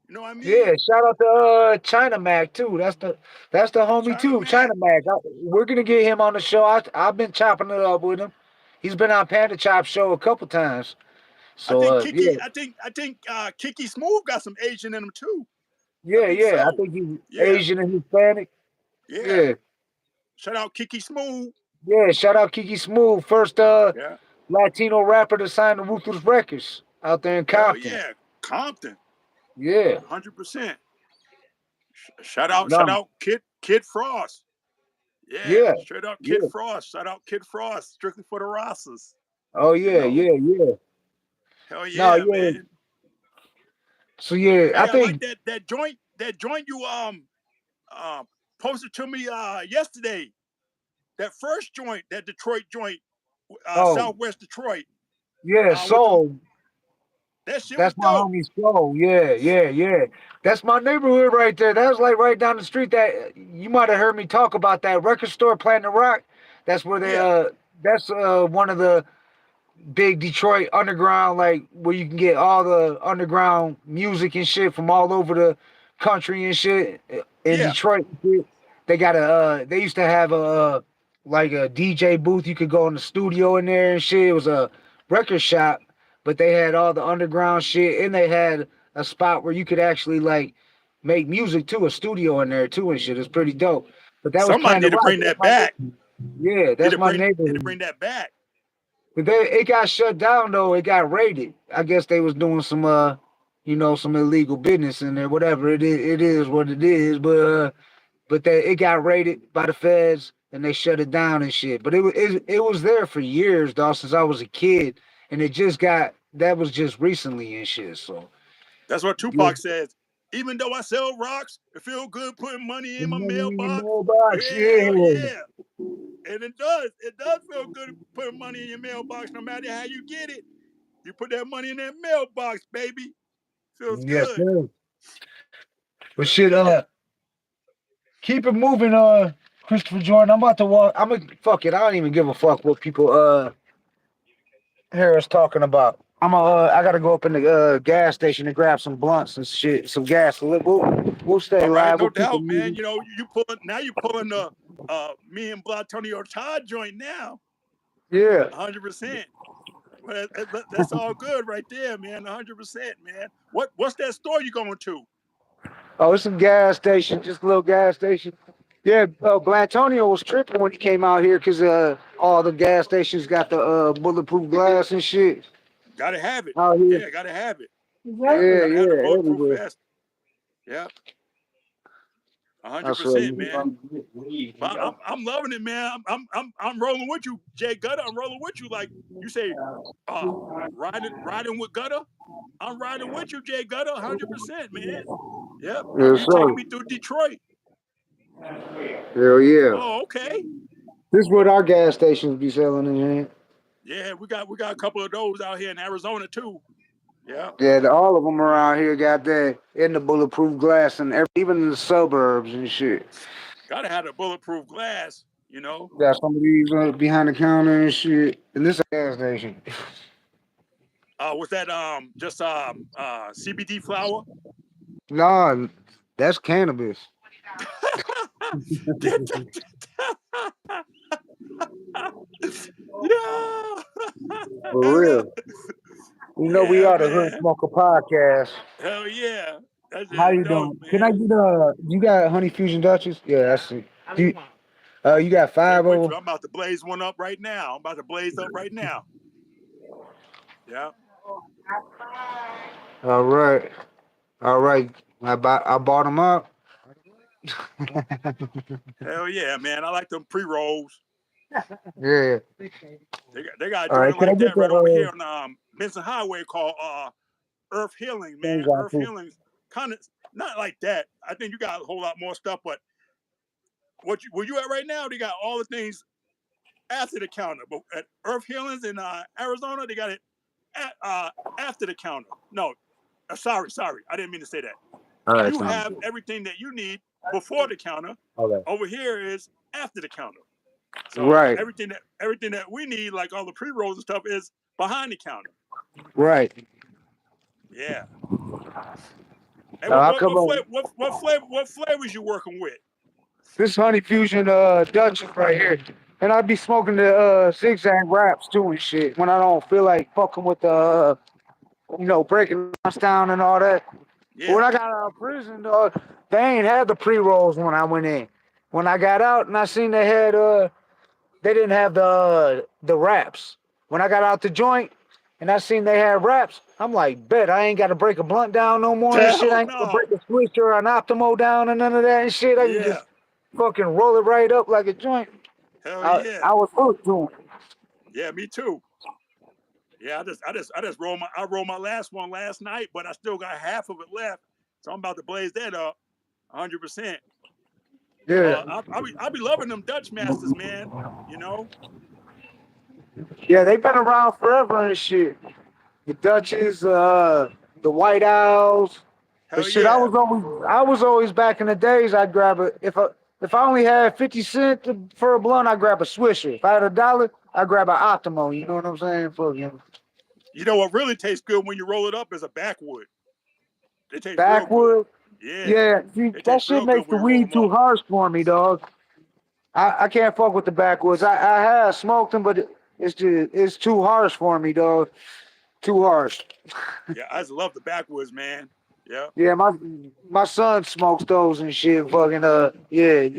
You know what I mean? Yeah, shout out to China Mac too. That's the homie China too. Mac. China Mac. We're gonna get him on the show. I've been chopping it up with him. He's been on Panda Chop show a couple times. I So think yeah, Kiki. I think Kiki Smooth got some Asian in him too. I yeah, think yeah. I so. think he's Yeah, Asian and Hispanic. yeah. Yeah, Shout out Kiki Smooth. yeah. Shout out Kiki Smooth, first Yeah. Latino rapper to sign the Ruthless Records out there in Hell Compton. yeah. Compton. Yeah, 100%. Shout no, out Kid Frost. Yeah, yeah, straight up Kid yeah. Frost. Shout out Kid Frost. Strictly for the Rosses. Oh You yeah, know? yeah, yeah. Hell No, yeah, yeah. man. So yeah, I Hey, I like think that joint you um posted to me yesterday. That first joint, that Detroit joint, oh Southwest Detroit, yeah, with them, Soul. that shit was That's my dope. homie Soul. Yeah, yeah, yeah. That's my neighborhood right there. That was like right down the street. That you might have heard me talk about that record store, Platinum Rock. That's where they. Yeah, That's one of the big Detroit underground, like where you can get all the underground music and shit from all over the country and shit in yeah. Detroit. They got a they used to have a like a DJ booth. You could go in the studio in there and shit. It was a record shop, but they had all the underground shit and they had a spot where you could actually like make music too, a studio in there too and shit. It's pretty dope. But that was Somebody Planet need to Rock. bring that back. Yeah, that's my Need to neighborhood. bring that back. But it got shut down though. It got raided. I guess they was doing some some illegal business in there. Whatever it is what it is. But it got raided by the feds and they shut it down and shit. But it was there for years, dog, since I was a kid, and it just got that was just recently and shit. So That's what yeah, Tupac says. Even though I sell rocks, it feel good putting money the in my money in your mailbox. mailbox, Yeah, hell yeah. yeah. And it does. It does feel good putting money in your mailbox, no matter how you get it. You put that money in that mailbox, baby. Feels Yes, good. sir. But Hell shit, yeah. keep it moving, Christopher Jordan. I'm about to walk. I'm gonna fuck it. I don't even give a fuck what people Harris talking about. I gotta go up in the gas station and grab some blunts and shit, some gas. We'll stay All right, live. no We'll keep it doubt, man. moving. You know, you pulling the me and Blatonio Todd joint now. Yeah. 100%. Well, that's all good right there, man. 100%, man. What's that store you going to? Oh, it's a gas station, just a little gas station. Yeah, Blantonio was tripping when he came out here because all the gas stations got the bulletproof glass and shit Gotta have it. out here. Yeah, gotta have it. Yeah, Yeah, gotta have the yeah, bulletproof everywhere. vest. Yeah, a hundred That's what. percent, man. But I'm loving it, man. I'm rolling with you, Jay Gutter. I'm rolling with you, like you say, uh, riding with Gutter. I'm riding with you, Jay Gutter. 100%, man. Yep. Yes, You sir. taking me through Detroit? Hell yeah. Oh, okay. This is what our gas stations be selling in here. Yeah, we got a couple of those out here in Arizona too. Yeah, Yeah, all of them around here got that in the bulletproof glass, and even in the suburbs and shit. gotta have the bulletproof glass. You know, Got some of these behind the counter and shit. And this gas station. was that just CBD flower? Nah, that's cannabis. Get that. Yeah. For real. You know we Yeah, are the Hood man. Smoker podcast. Hell yeah. That's How just you dope, doing? Can I man. get you got honey fusion Dutchess? Yeah, that's it. You got Stay five with of you. them? I'm about to blaze one up right now. I'm about to blaze up right now. Yeah. All right. All right. I bought them up. Hell yeah, man. I like them pre rolls. Yeah. They got a All right. joint Can I like get that right over the here on Benson Highway called Earth Healing, things man. on Earth too? Healing's kind of not like that. I think you got a whole lot more stuff, but where you at right now, they got all the things after the counter. But at Earth Healings in Arizona, they got it after the counter. No, sorry. I didn't mean to say that. All right, You sounds have good. everything that you need before the counter. Okay. Over here is after the counter. So Right. everything that we need, like all the pre rolls and stuff, is behind the counter. Right. Yeah. Hey, I'll come on. what flavors you working with? This honey fusion Dutchess right here. And I'd be smoking the zigzag wraps too and shit when I don't feel like fucking with the breaking us down and all that. But when Yeah. I got out of prison, they ain't had the pre rolls when I went in. When I got out and I seen they didn't have the wraps. When I got out the joint and I seen they had wraps, I'm like, bet I ain't got to break a blunt down no more and shit. Hell I ain't got to break no. a switch or an Optimo down and none of that and shit. I can Yeah. just fucking roll it right up like a joint. Hell I yeah. was hooked to it. Yeah, me too. Yeah, I just rolled my last one last night, but I still got half of it left. So I'm about to blaze that up 100%. Yeah, I be loving them Dutch Masters, man. You know? yeah, they've been around forever and shit. The Dutchess, the White Owls. But Hell shit, yeah. I was always back in the days. I'd grab a if I only had 50 cents for a blunt, I'd grab a Swisher. If I had $1, I'd grab an Optimo. You know what I'm saying? For You know what really tastes good when you roll it up is a backwood. They taste real good. backwood. Yeah. Yeah, see, They that taste shit real good makes the when you roll weed them too up. harsh for me, dog. I can't fuck with the backwoods. I have smoked them, but it's too harsh for me, dog. Too harsh. Yeah, I just love the backwoods, man. Yeah. Yeah, my son smokes those and shit. Fucking yeah,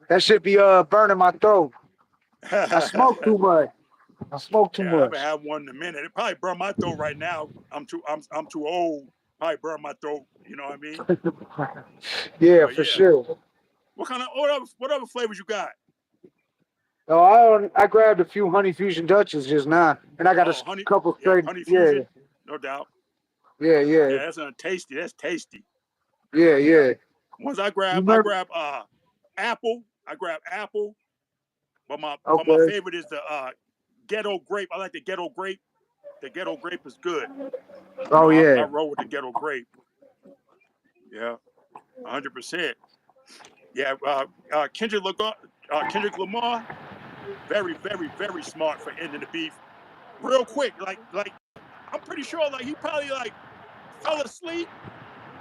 that shit be burning my throat. I smoke too much. I smoke too Yeah, I haven't much. had one in a minute. It probably burn my throat right now. I'm too old. Probably burn my throat. You know what I mean? Yeah, But for yeah. sure. What other flavors you got? Oh, I grabbed a few honey fusion Dutches just now, and I got Oh, honey. couple Yeah, straight. honey Yeah, fusion, no doubt. yeah, yeah, Yeah, tasty. That's tasty. yeah, Yeah. yeah. Once You I remember? grab apple. I grab apple, but my Okay. favorite is the ghetto grape. I like the ghetto grape. The ghetto grape is good. You Oh know, I yeah. roll with the ghetto grape. Yeah, 100%. Yeah, Kendrick Lamar, very, very, very smart for ending the beef real quick. Like I'm pretty sure like he probably like fell asleep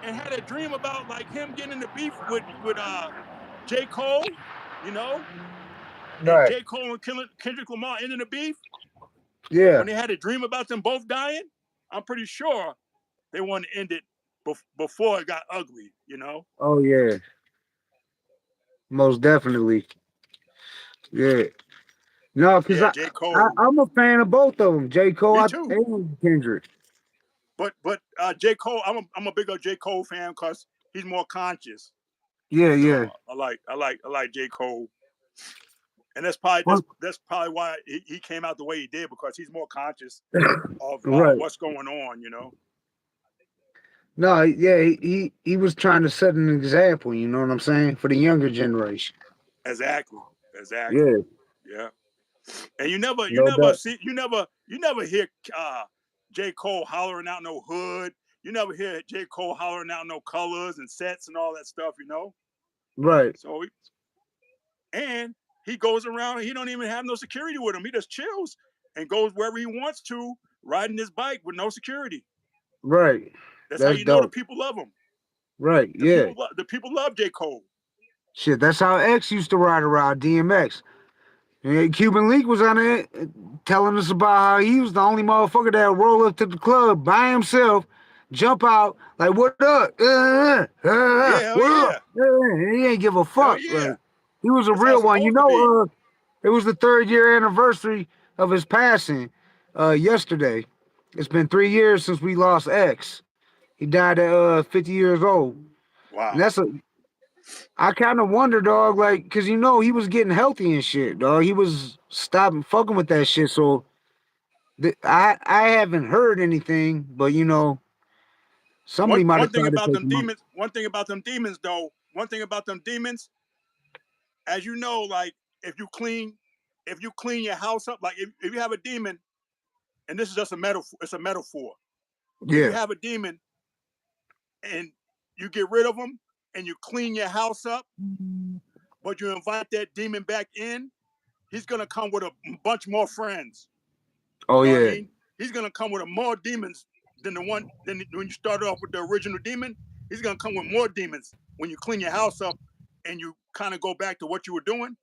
and had a dream about like him getting in the beef with J. Cole, you know, and Right. J. Cole and Kendrick Lamar ending the beef Yeah. when they had a dream about them both dying. I'm pretty sure they wanted to end it before it got ugly, you know. Oh yeah. Most definitely. Yeah. No, cause Yeah, J. Cole. I'm a fan of both of them. J Cole, Me too. and Kendrick. But J. Cole, I'm a bigger J. Cole fan because he's more conscious. Yeah, So yeah. I like J. Cole. And that's probably What? why he came out the way he did, because he's more conscious of Right. what's going on, you know. No, yeah, he was trying to set an example, you know what I'm saying, for the younger generation. Exactly. Exactly. Yeah. Yeah. And you No never doubt. see, you never hear J. Cole hollering out no hood. You never hear J. Cole hollering out no colors and sets and all that stuff, you know. Right, So and he goes around. He don't even have no security with him. He just chills and goes wherever he wants to, riding his bike with no security. right. That's how That's you know the dope. people love him. Right, yeah. The people love J. Cole. Shit, that's how X used to ride around, DMX. Yeah, Cuban Link was on it telling us about how he was the only motherfucker that would roll up to the club by himself, jump out, like, what up? Yeah, hell What up? yeah, He ain't give a hell fuck. Like, yeah. he was a That's how real it's one. supposed to be. It was the 3rd year anniversary of his passing yesterday. It's been 3 years since we lost X. He died at 50 years old. And Wow. that's a I kind of wonder, dog, like, cause he was getting healthy and shit, dog. He was stopping fucking with that shit. So I haven't heard anything, but somebody might One have thing tried to about take them him out. demons. One thing about them demons, though. One thing about them demons, as you know, like if you clean, if you clean your house up, like if you have a demon, and this is just a metaphor. It's a metaphor. If you Yeah. have a demon and you get rid of them and you clean your house up, but you invite that demon back in, he's gonna come with a bunch more friends. Oh You know what I yeah. mean? He's gonna come with more demons than the one than when you started off with the original demon. He's gonna come with more demons when you clean your house up and you kind of go back to what you were doing.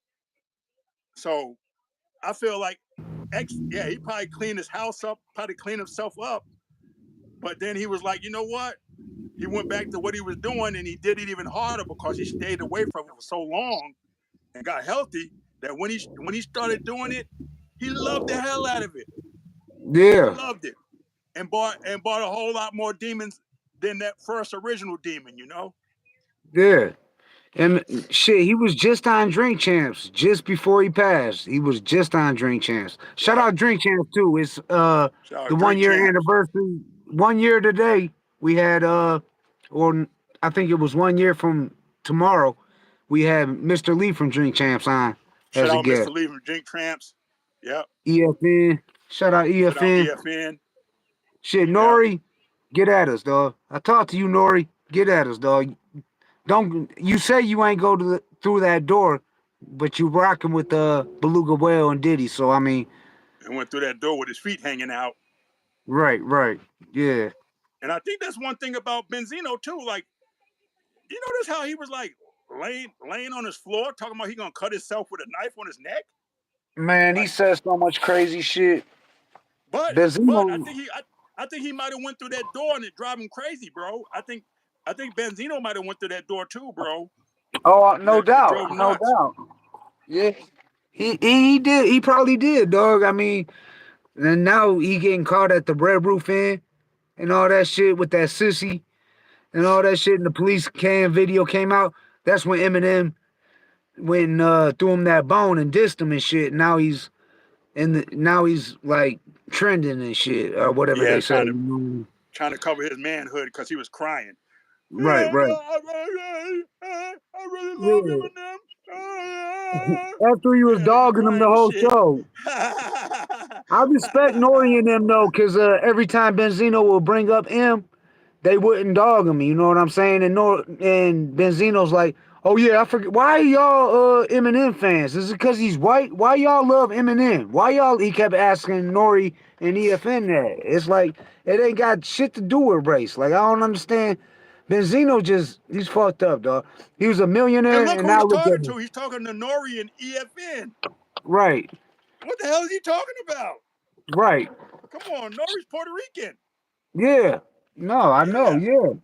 So I feel like X, yeah, he probably cleaned his house up, probably cleaned himself up, but then he was like, you know what? He went back to what he was doing and he did it even harder because he stayed away from it for so long and got healthy that when he started doing it, he loved the hell out of it. He Yeah. loved it and bought a whole lot more demons than that first original demon. You know? Yeah. And shit, he was just on Drink Champs just before he passed. He was just on Drink Champs. Shout Yep. out Drink Champs too. It's Shout the out one Drink year Champs. anniversary. 1 year today. We had or I think it was 1 year from tomorrow. We had Mr. Lee from Drink Champs on Shout as a out guest. Mr. Lee from Drink Champs. Yep. EFN. Shout out Shout out EFN. EFN. Shit, Yep. Nori, get at us, dog. I talked to you, Nori. Get at us, dog. Don't you say you ain't go to through that door, but you rocking with Beluga Whale and Diddy. So I mean, And went through that door with his feet hanging out. right, right, yeah, And I think that's one thing about Benzino too. Like, you notice how he was like laying on his floor talking about he gonna cut himself with a knife on his neck. man, he Like, says so much crazy shit. but Benzino, I think he might have went through that door and it drive him crazy, bro. I think Benzino might have went through that door too, bro. oh, And no it drove doubt, him no nuts. doubt, yeah. He did. He probably did, dog. I mean, and now he getting caught at the Red Roof Inn and all that shit with that sissy and all that shit. And the police cam video came out. That's when Eminem went and threw him that bone and dissed him and shit. Now he's like trending and shit or whatever Yeah, they say. You know? trying to cover his manhood because he was crying. Right, right. I really love Yeah. Eminem. After he was Yeah, he dogging him the crying and whole shit. show. I respect Nori and them though, because every time Benzino will bring up M, they wouldn't dog him. You know what I'm saying? And Benzino's like, oh yeah, I forget. Why y'all Eminem fans? Is it because he's white? Why y'all love Eminem? Why y'all? He kept asking Nori and EFN that. It's like it ain't got shit to do with race. Like I don't understand. Benzino he's fucked up, dog. He was a And millionaire, look and who now he's look at talking him. to. He's talking to Nori and EFN. Right, What the hell is he talking about? right. Come on, Nori's Puerto Rican. Yeah. No, I know. Yeah. Yeah.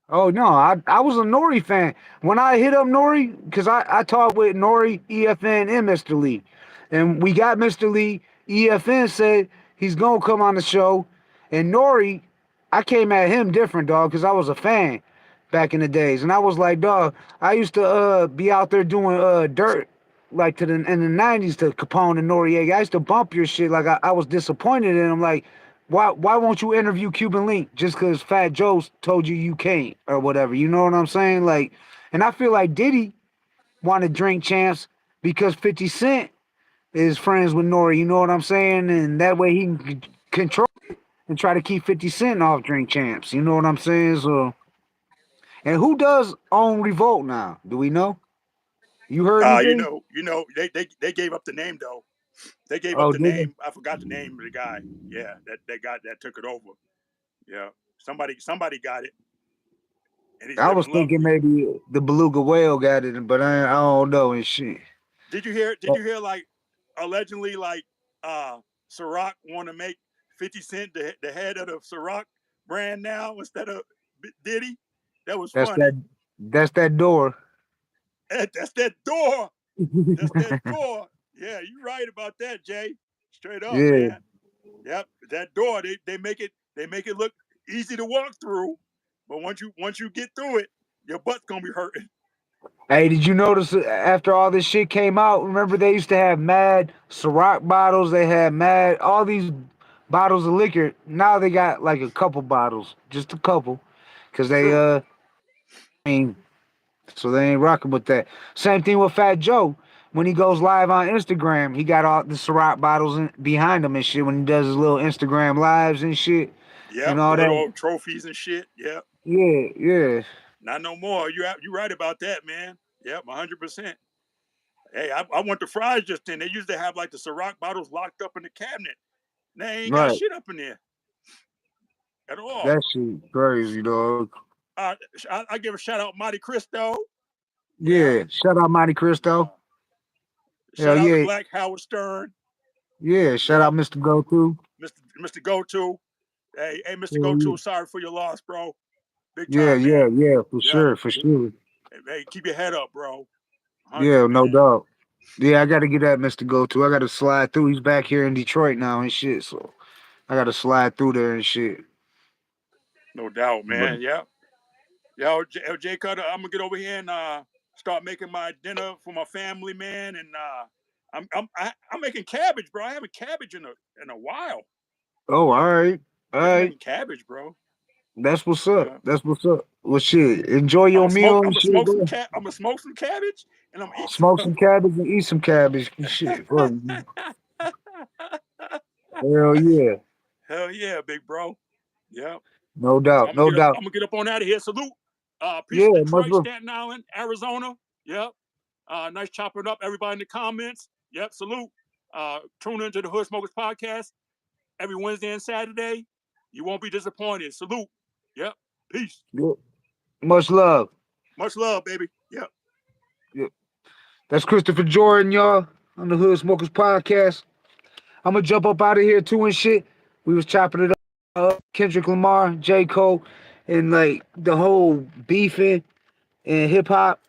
Oh no, I was a Nori fan. When I hit up Nori, because I talked with Nori, EFN, and Mr. Lee. And we got Mr. Lee. EFN said he's gonna come on the show. And Nori, I came at him different, dog, because I was a fan back in the days. And I was like, dog, I used to be out there doing dirt like in the 90s to Capone and Noriega. I used to bump your shit like I was disappointed in him. Like, why won't you interview Cuban Link just because Fat Joe told you you can't or whatever? You know what I'm saying? Like, and I feel like Diddy wanted Drink Champs because 50 Cent is friends with Nori. You know what I'm saying? And that way he can control and try to keep 50 Cent off Drink Champs. You know what I'm saying? So, and who does own Revolt now? Do we know? You heard anything? They gave up the name though. They gave up Oh, the did they? name. I forgot the name of the guy. Yeah, that took it over. Yeah, somebody got it, and he's I was living thinking lovely. maybe the Beluga Whale got it, but I don't know and shit. Did you hear? Did you hear like allegedly like Ciroc want to make 50 Cent the head of the Ciroc brand now instead of Diddy? That was That's funny. that. That's that door. That's that door. That's that door. Yeah, you right about that, Jay. Straight up, Yeah. man. Yep, that door. They make it look easy to walk through, but once you get through it, your butt's gonna be hurting. Hey, did you notice after all this shit came out? Remember they used to have mad Ciroc bottles. They had mad all these bottles of liquor. Now they got like a couple bottles, just a couple, because they True. ain't so they ain't rocking with that. Same thing with Fat Joe. When he goes live on Instagram, he got all the Ciroc bottles behind him and shit. When he does his little Instagram lives and shit Yep, and the all that. little trophies and shit. Yep. Yeah, yeah. Not no more. You right about that, man. Yep, 100%. Hey, I went to Fry's just then. They used to have like the Ciroc bottles locked up in the cabinet. They ain't got Right. shit up in there at all. That shit crazy, dog. Uh, I give a shout out Monte Cristo. Yeah. Yeah. Shout out Monte Cristo. Uh, Hell shout out to yeah. Black Howard Stern. Yeah. Shout Yep. out Mr. Go To. Mr. Go To. Hey, Mr. Go Yeah, To. Sorry for your loss, bro. Big yeah, time, yeah, man. yeah, for Yep. sure, for sure. Hey, keep your head up, bro. 100, Yeah, no man. doubt. Yeah, I got to get that Mr. Go To. I got to slide through. He's back here in Detroit now and shit. So I got to slide through there and shit. No doubt, But man. Yep. Yo, Jay Cutter, I'm gonna get over here and start making my dinner for my family, man. And I'm making cabbage, bro. I haven't cabbage in a while. oh, all right, all Yeah, I'm right. making cabbage, bro. That's what's up. Yeah. That's what's up. Well, shit. Enjoy your meal I'm and gonna shit, smoke some bro. cat. I'm gonna smoke some cabbage, and I'm gonna eat Smoke some. some cabbage and eat some cabbage. Shit. Fuck. Hell yeah. Hell yeah, big bro. Yeah. No So doubt. No doubt. I'm gonna get up on out of here. Salute. Peace Yeah, to much Detroit, love. Staten Island, Arizona. Yep. Nice chopping up everybody in the comments. Yep. Salute. Tune into the Hood Smokers podcast every Wednesday and Saturday. You won't be disappointed. Salute. Yep. Peace. Yeah. Much love. Much love, baby. Yep. Yeah. That's Christopher Jordan, y'all, on the Hood Smokers podcast. I'm gonna jump up out of here too and shit. We was chopping it up. Kendrick Lamar, J. Cole, and like the whole beefing and hip hop.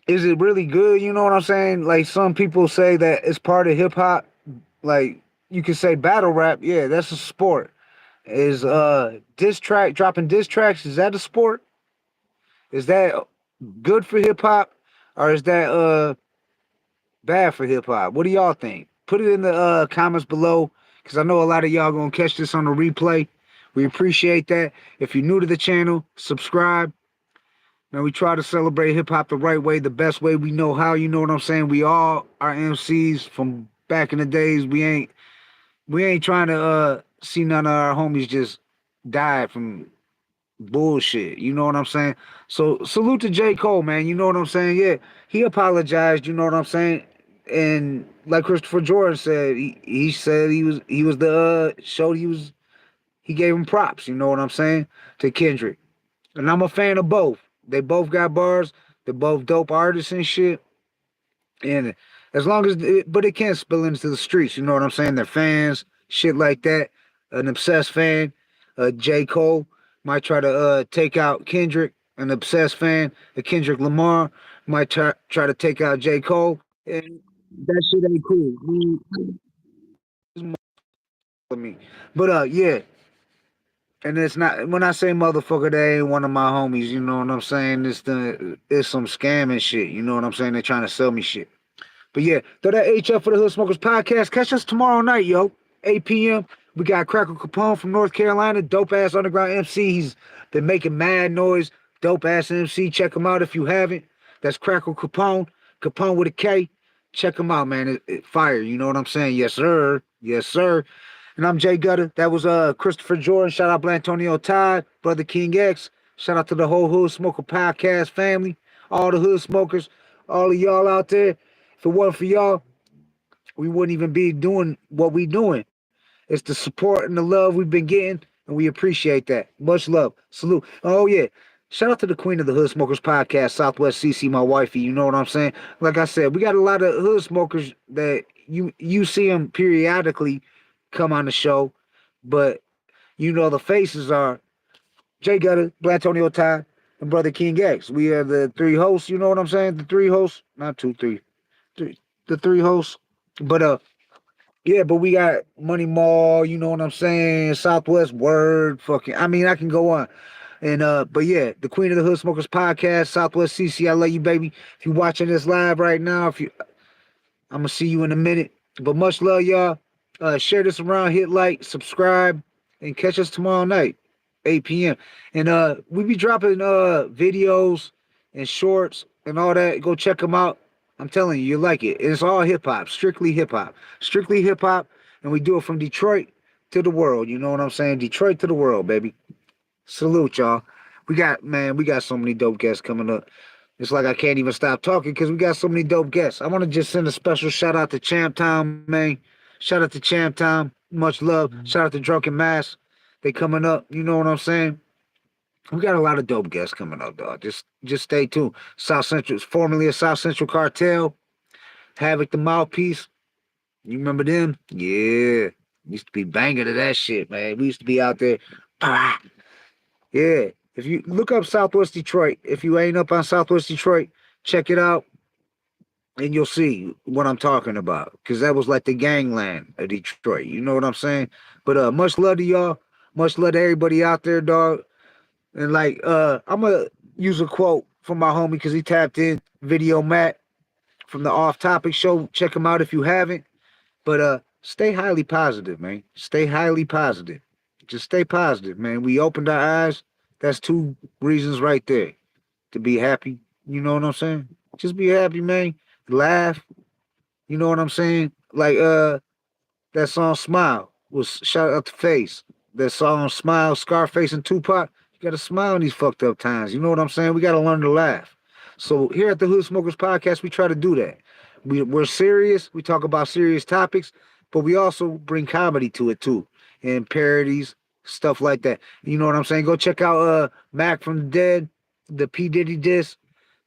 Is it really good? You know what I'm saying? Like some people say that it's part of hip hop. Like you could say battle rap. Yeah, that's a sport. Is diss track dropping diss tracks? Is that a sport? Is that good for hip hop, or is that bad for hip hop? What do y'all think? Put it in the comments below, because I know a lot of y'all gonna catch this on the replay. We appreciate that. If you're new to the channel, subscribe. Now we try to celebrate hip hop the right way, the best way we know how. You know what I'm saying? We all are MCs from back in the days. We ain't trying to see none of our homies just die from bullshit. You know what I'm saying? So salute to J. Cole, man. You know what I'm saying? Yeah, he apologized. You know what I'm saying? And like Christopher Jordan said, he said he was the showed he gave him props. You know what I'm saying to Kendrick, and I'm a fan of both. They both got bars. They're both dope artists and shit. And as long as, but it can't spill into the streets. You know what I'm saying? They're fans, shit like that. An obsessed fan, J. Cole might try to take out Kendrick. An obsessed fan of Kendrick Lamar might try to take out J. Cole. And that shit ain't cool. Me. But yeah. And it's not when I say motherfucker, they ain't one of my homies. You know what I'm saying? It's some scamming shit. You know what I'm saying? They're trying to sell me shit. But yeah, throw that H up for the Hood Smokers podcast. Catch us tomorrow night, yo. 8 p.m. We got Crackle Capone from North Carolina, dope ass underground MC. He's been making mad noise. Dope ass MC. Check him out if you haven't. That's Crackle Capone. Capone with a K. Check them out, man. Fire. You know what I'm saying? Yes, sir. Yes, sir. And I'm Jay Gutter. That was Christopher Jordan. Shout out Blantonio Todd, Brother King X. Shout out to the whole Hood Smoker podcast family, all the hood smokers, all of y'all out there. If it wasn't for y'all, we wouldn't even be doing what we doing. It's the support and the love we've been getting, and we appreciate that. Much love. Salute. Oh yeah. Shout out to the queen of the Hood Smokers podcast, Southwest CC, my wifey. You know what I'm saying? Like I said, we got a lot of hood smokers that you see them periodically come on the show, but you know the faces are Jay Gutter, Blantonio Ty, and Brother King X. We are the three hosts. You know what I'm saying? The three hosts, not two, three, the three hosts. But yeah, but we got Money Mall, you know what I'm saying? Southwest Word, fucking. I mean, I can go on. And but yeah, the Queen of the Hood Smokers podcast, Southwest CC, I love you, baby. If you're watching this live right now, if you I'm gonna see you in a minute. But much love, y'all. Share this around, hit like, subscribe, and catch us tomorrow night, 8 p.m. And we be dropping videos and shorts and all that. Go check them out. I'm telling you, you like it. It's all hip hop, strictly hip hop, and we do it from Detroit to the world. You know what I'm saying? Detroit to the world, baby. Salute, y'all. We got so many dope guests coming up. It's like I can't even stop talking because we got so many dope guests. I want to just send a special shout out to Champ Town, man. Shout out to Champ Town. Much love. Shout out to Drunken Mass. They coming up. You know what I'm saying? We got a lot of dope guests coming up, dog. Just stay tuned. South Central, formerly a South Central Cartel. Havoc the Mouthpiece. You remember them? Yeah. Used to be banging to that shit, man. We used to be out there. Ah, yeah. If you look up Southwest Detroit, if you ain't up on Southwest Detroit, check it out and you'll see what I'm talking about. Cause that was like the gangland of Detroit. You know what I'm saying? But much love to y'all. Much love to everybody out there, dog. And like I'm gonna use a quote from my homie because he tapped in, Video Matt from the Off Topic show. Check him out if you haven't. But stay highly positive, man. Stay highly positive. Just stay positive, man. We opened our eyes. That's two reasons right there to be happy. You know what I'm saying? Just be happy, man. Laugh. You know what I'm saying? Like that song Smile was shout out to Face. That song Smile, Scarface and Tupac. You gotta smile in these fucked up times. You know what I'm saying? We gotta learn to laugh. So here at the Hood Smokers Podcast, we try to do that. We're serious. We talk about serious topics, but we also bring comedy to it too, and parodies, stuff like that. You know what I'm saying? Go check out Mac from the Dead, the P Diddy diss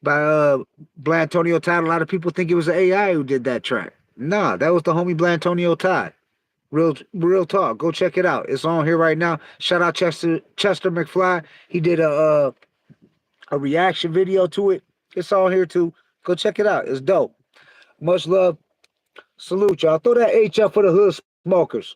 by Blantonio Todd. A lot of people think it was the AI who did that track. Nah, that was the homie Blantonio Todd. Real talk. Go check it out. It's on here right now. Shout out Chester McFly. He did a reaction video to it. It's on here too. Go check it out. It's dope. Much love. Salute, y'all. Throw that H up for the Hood Smokers.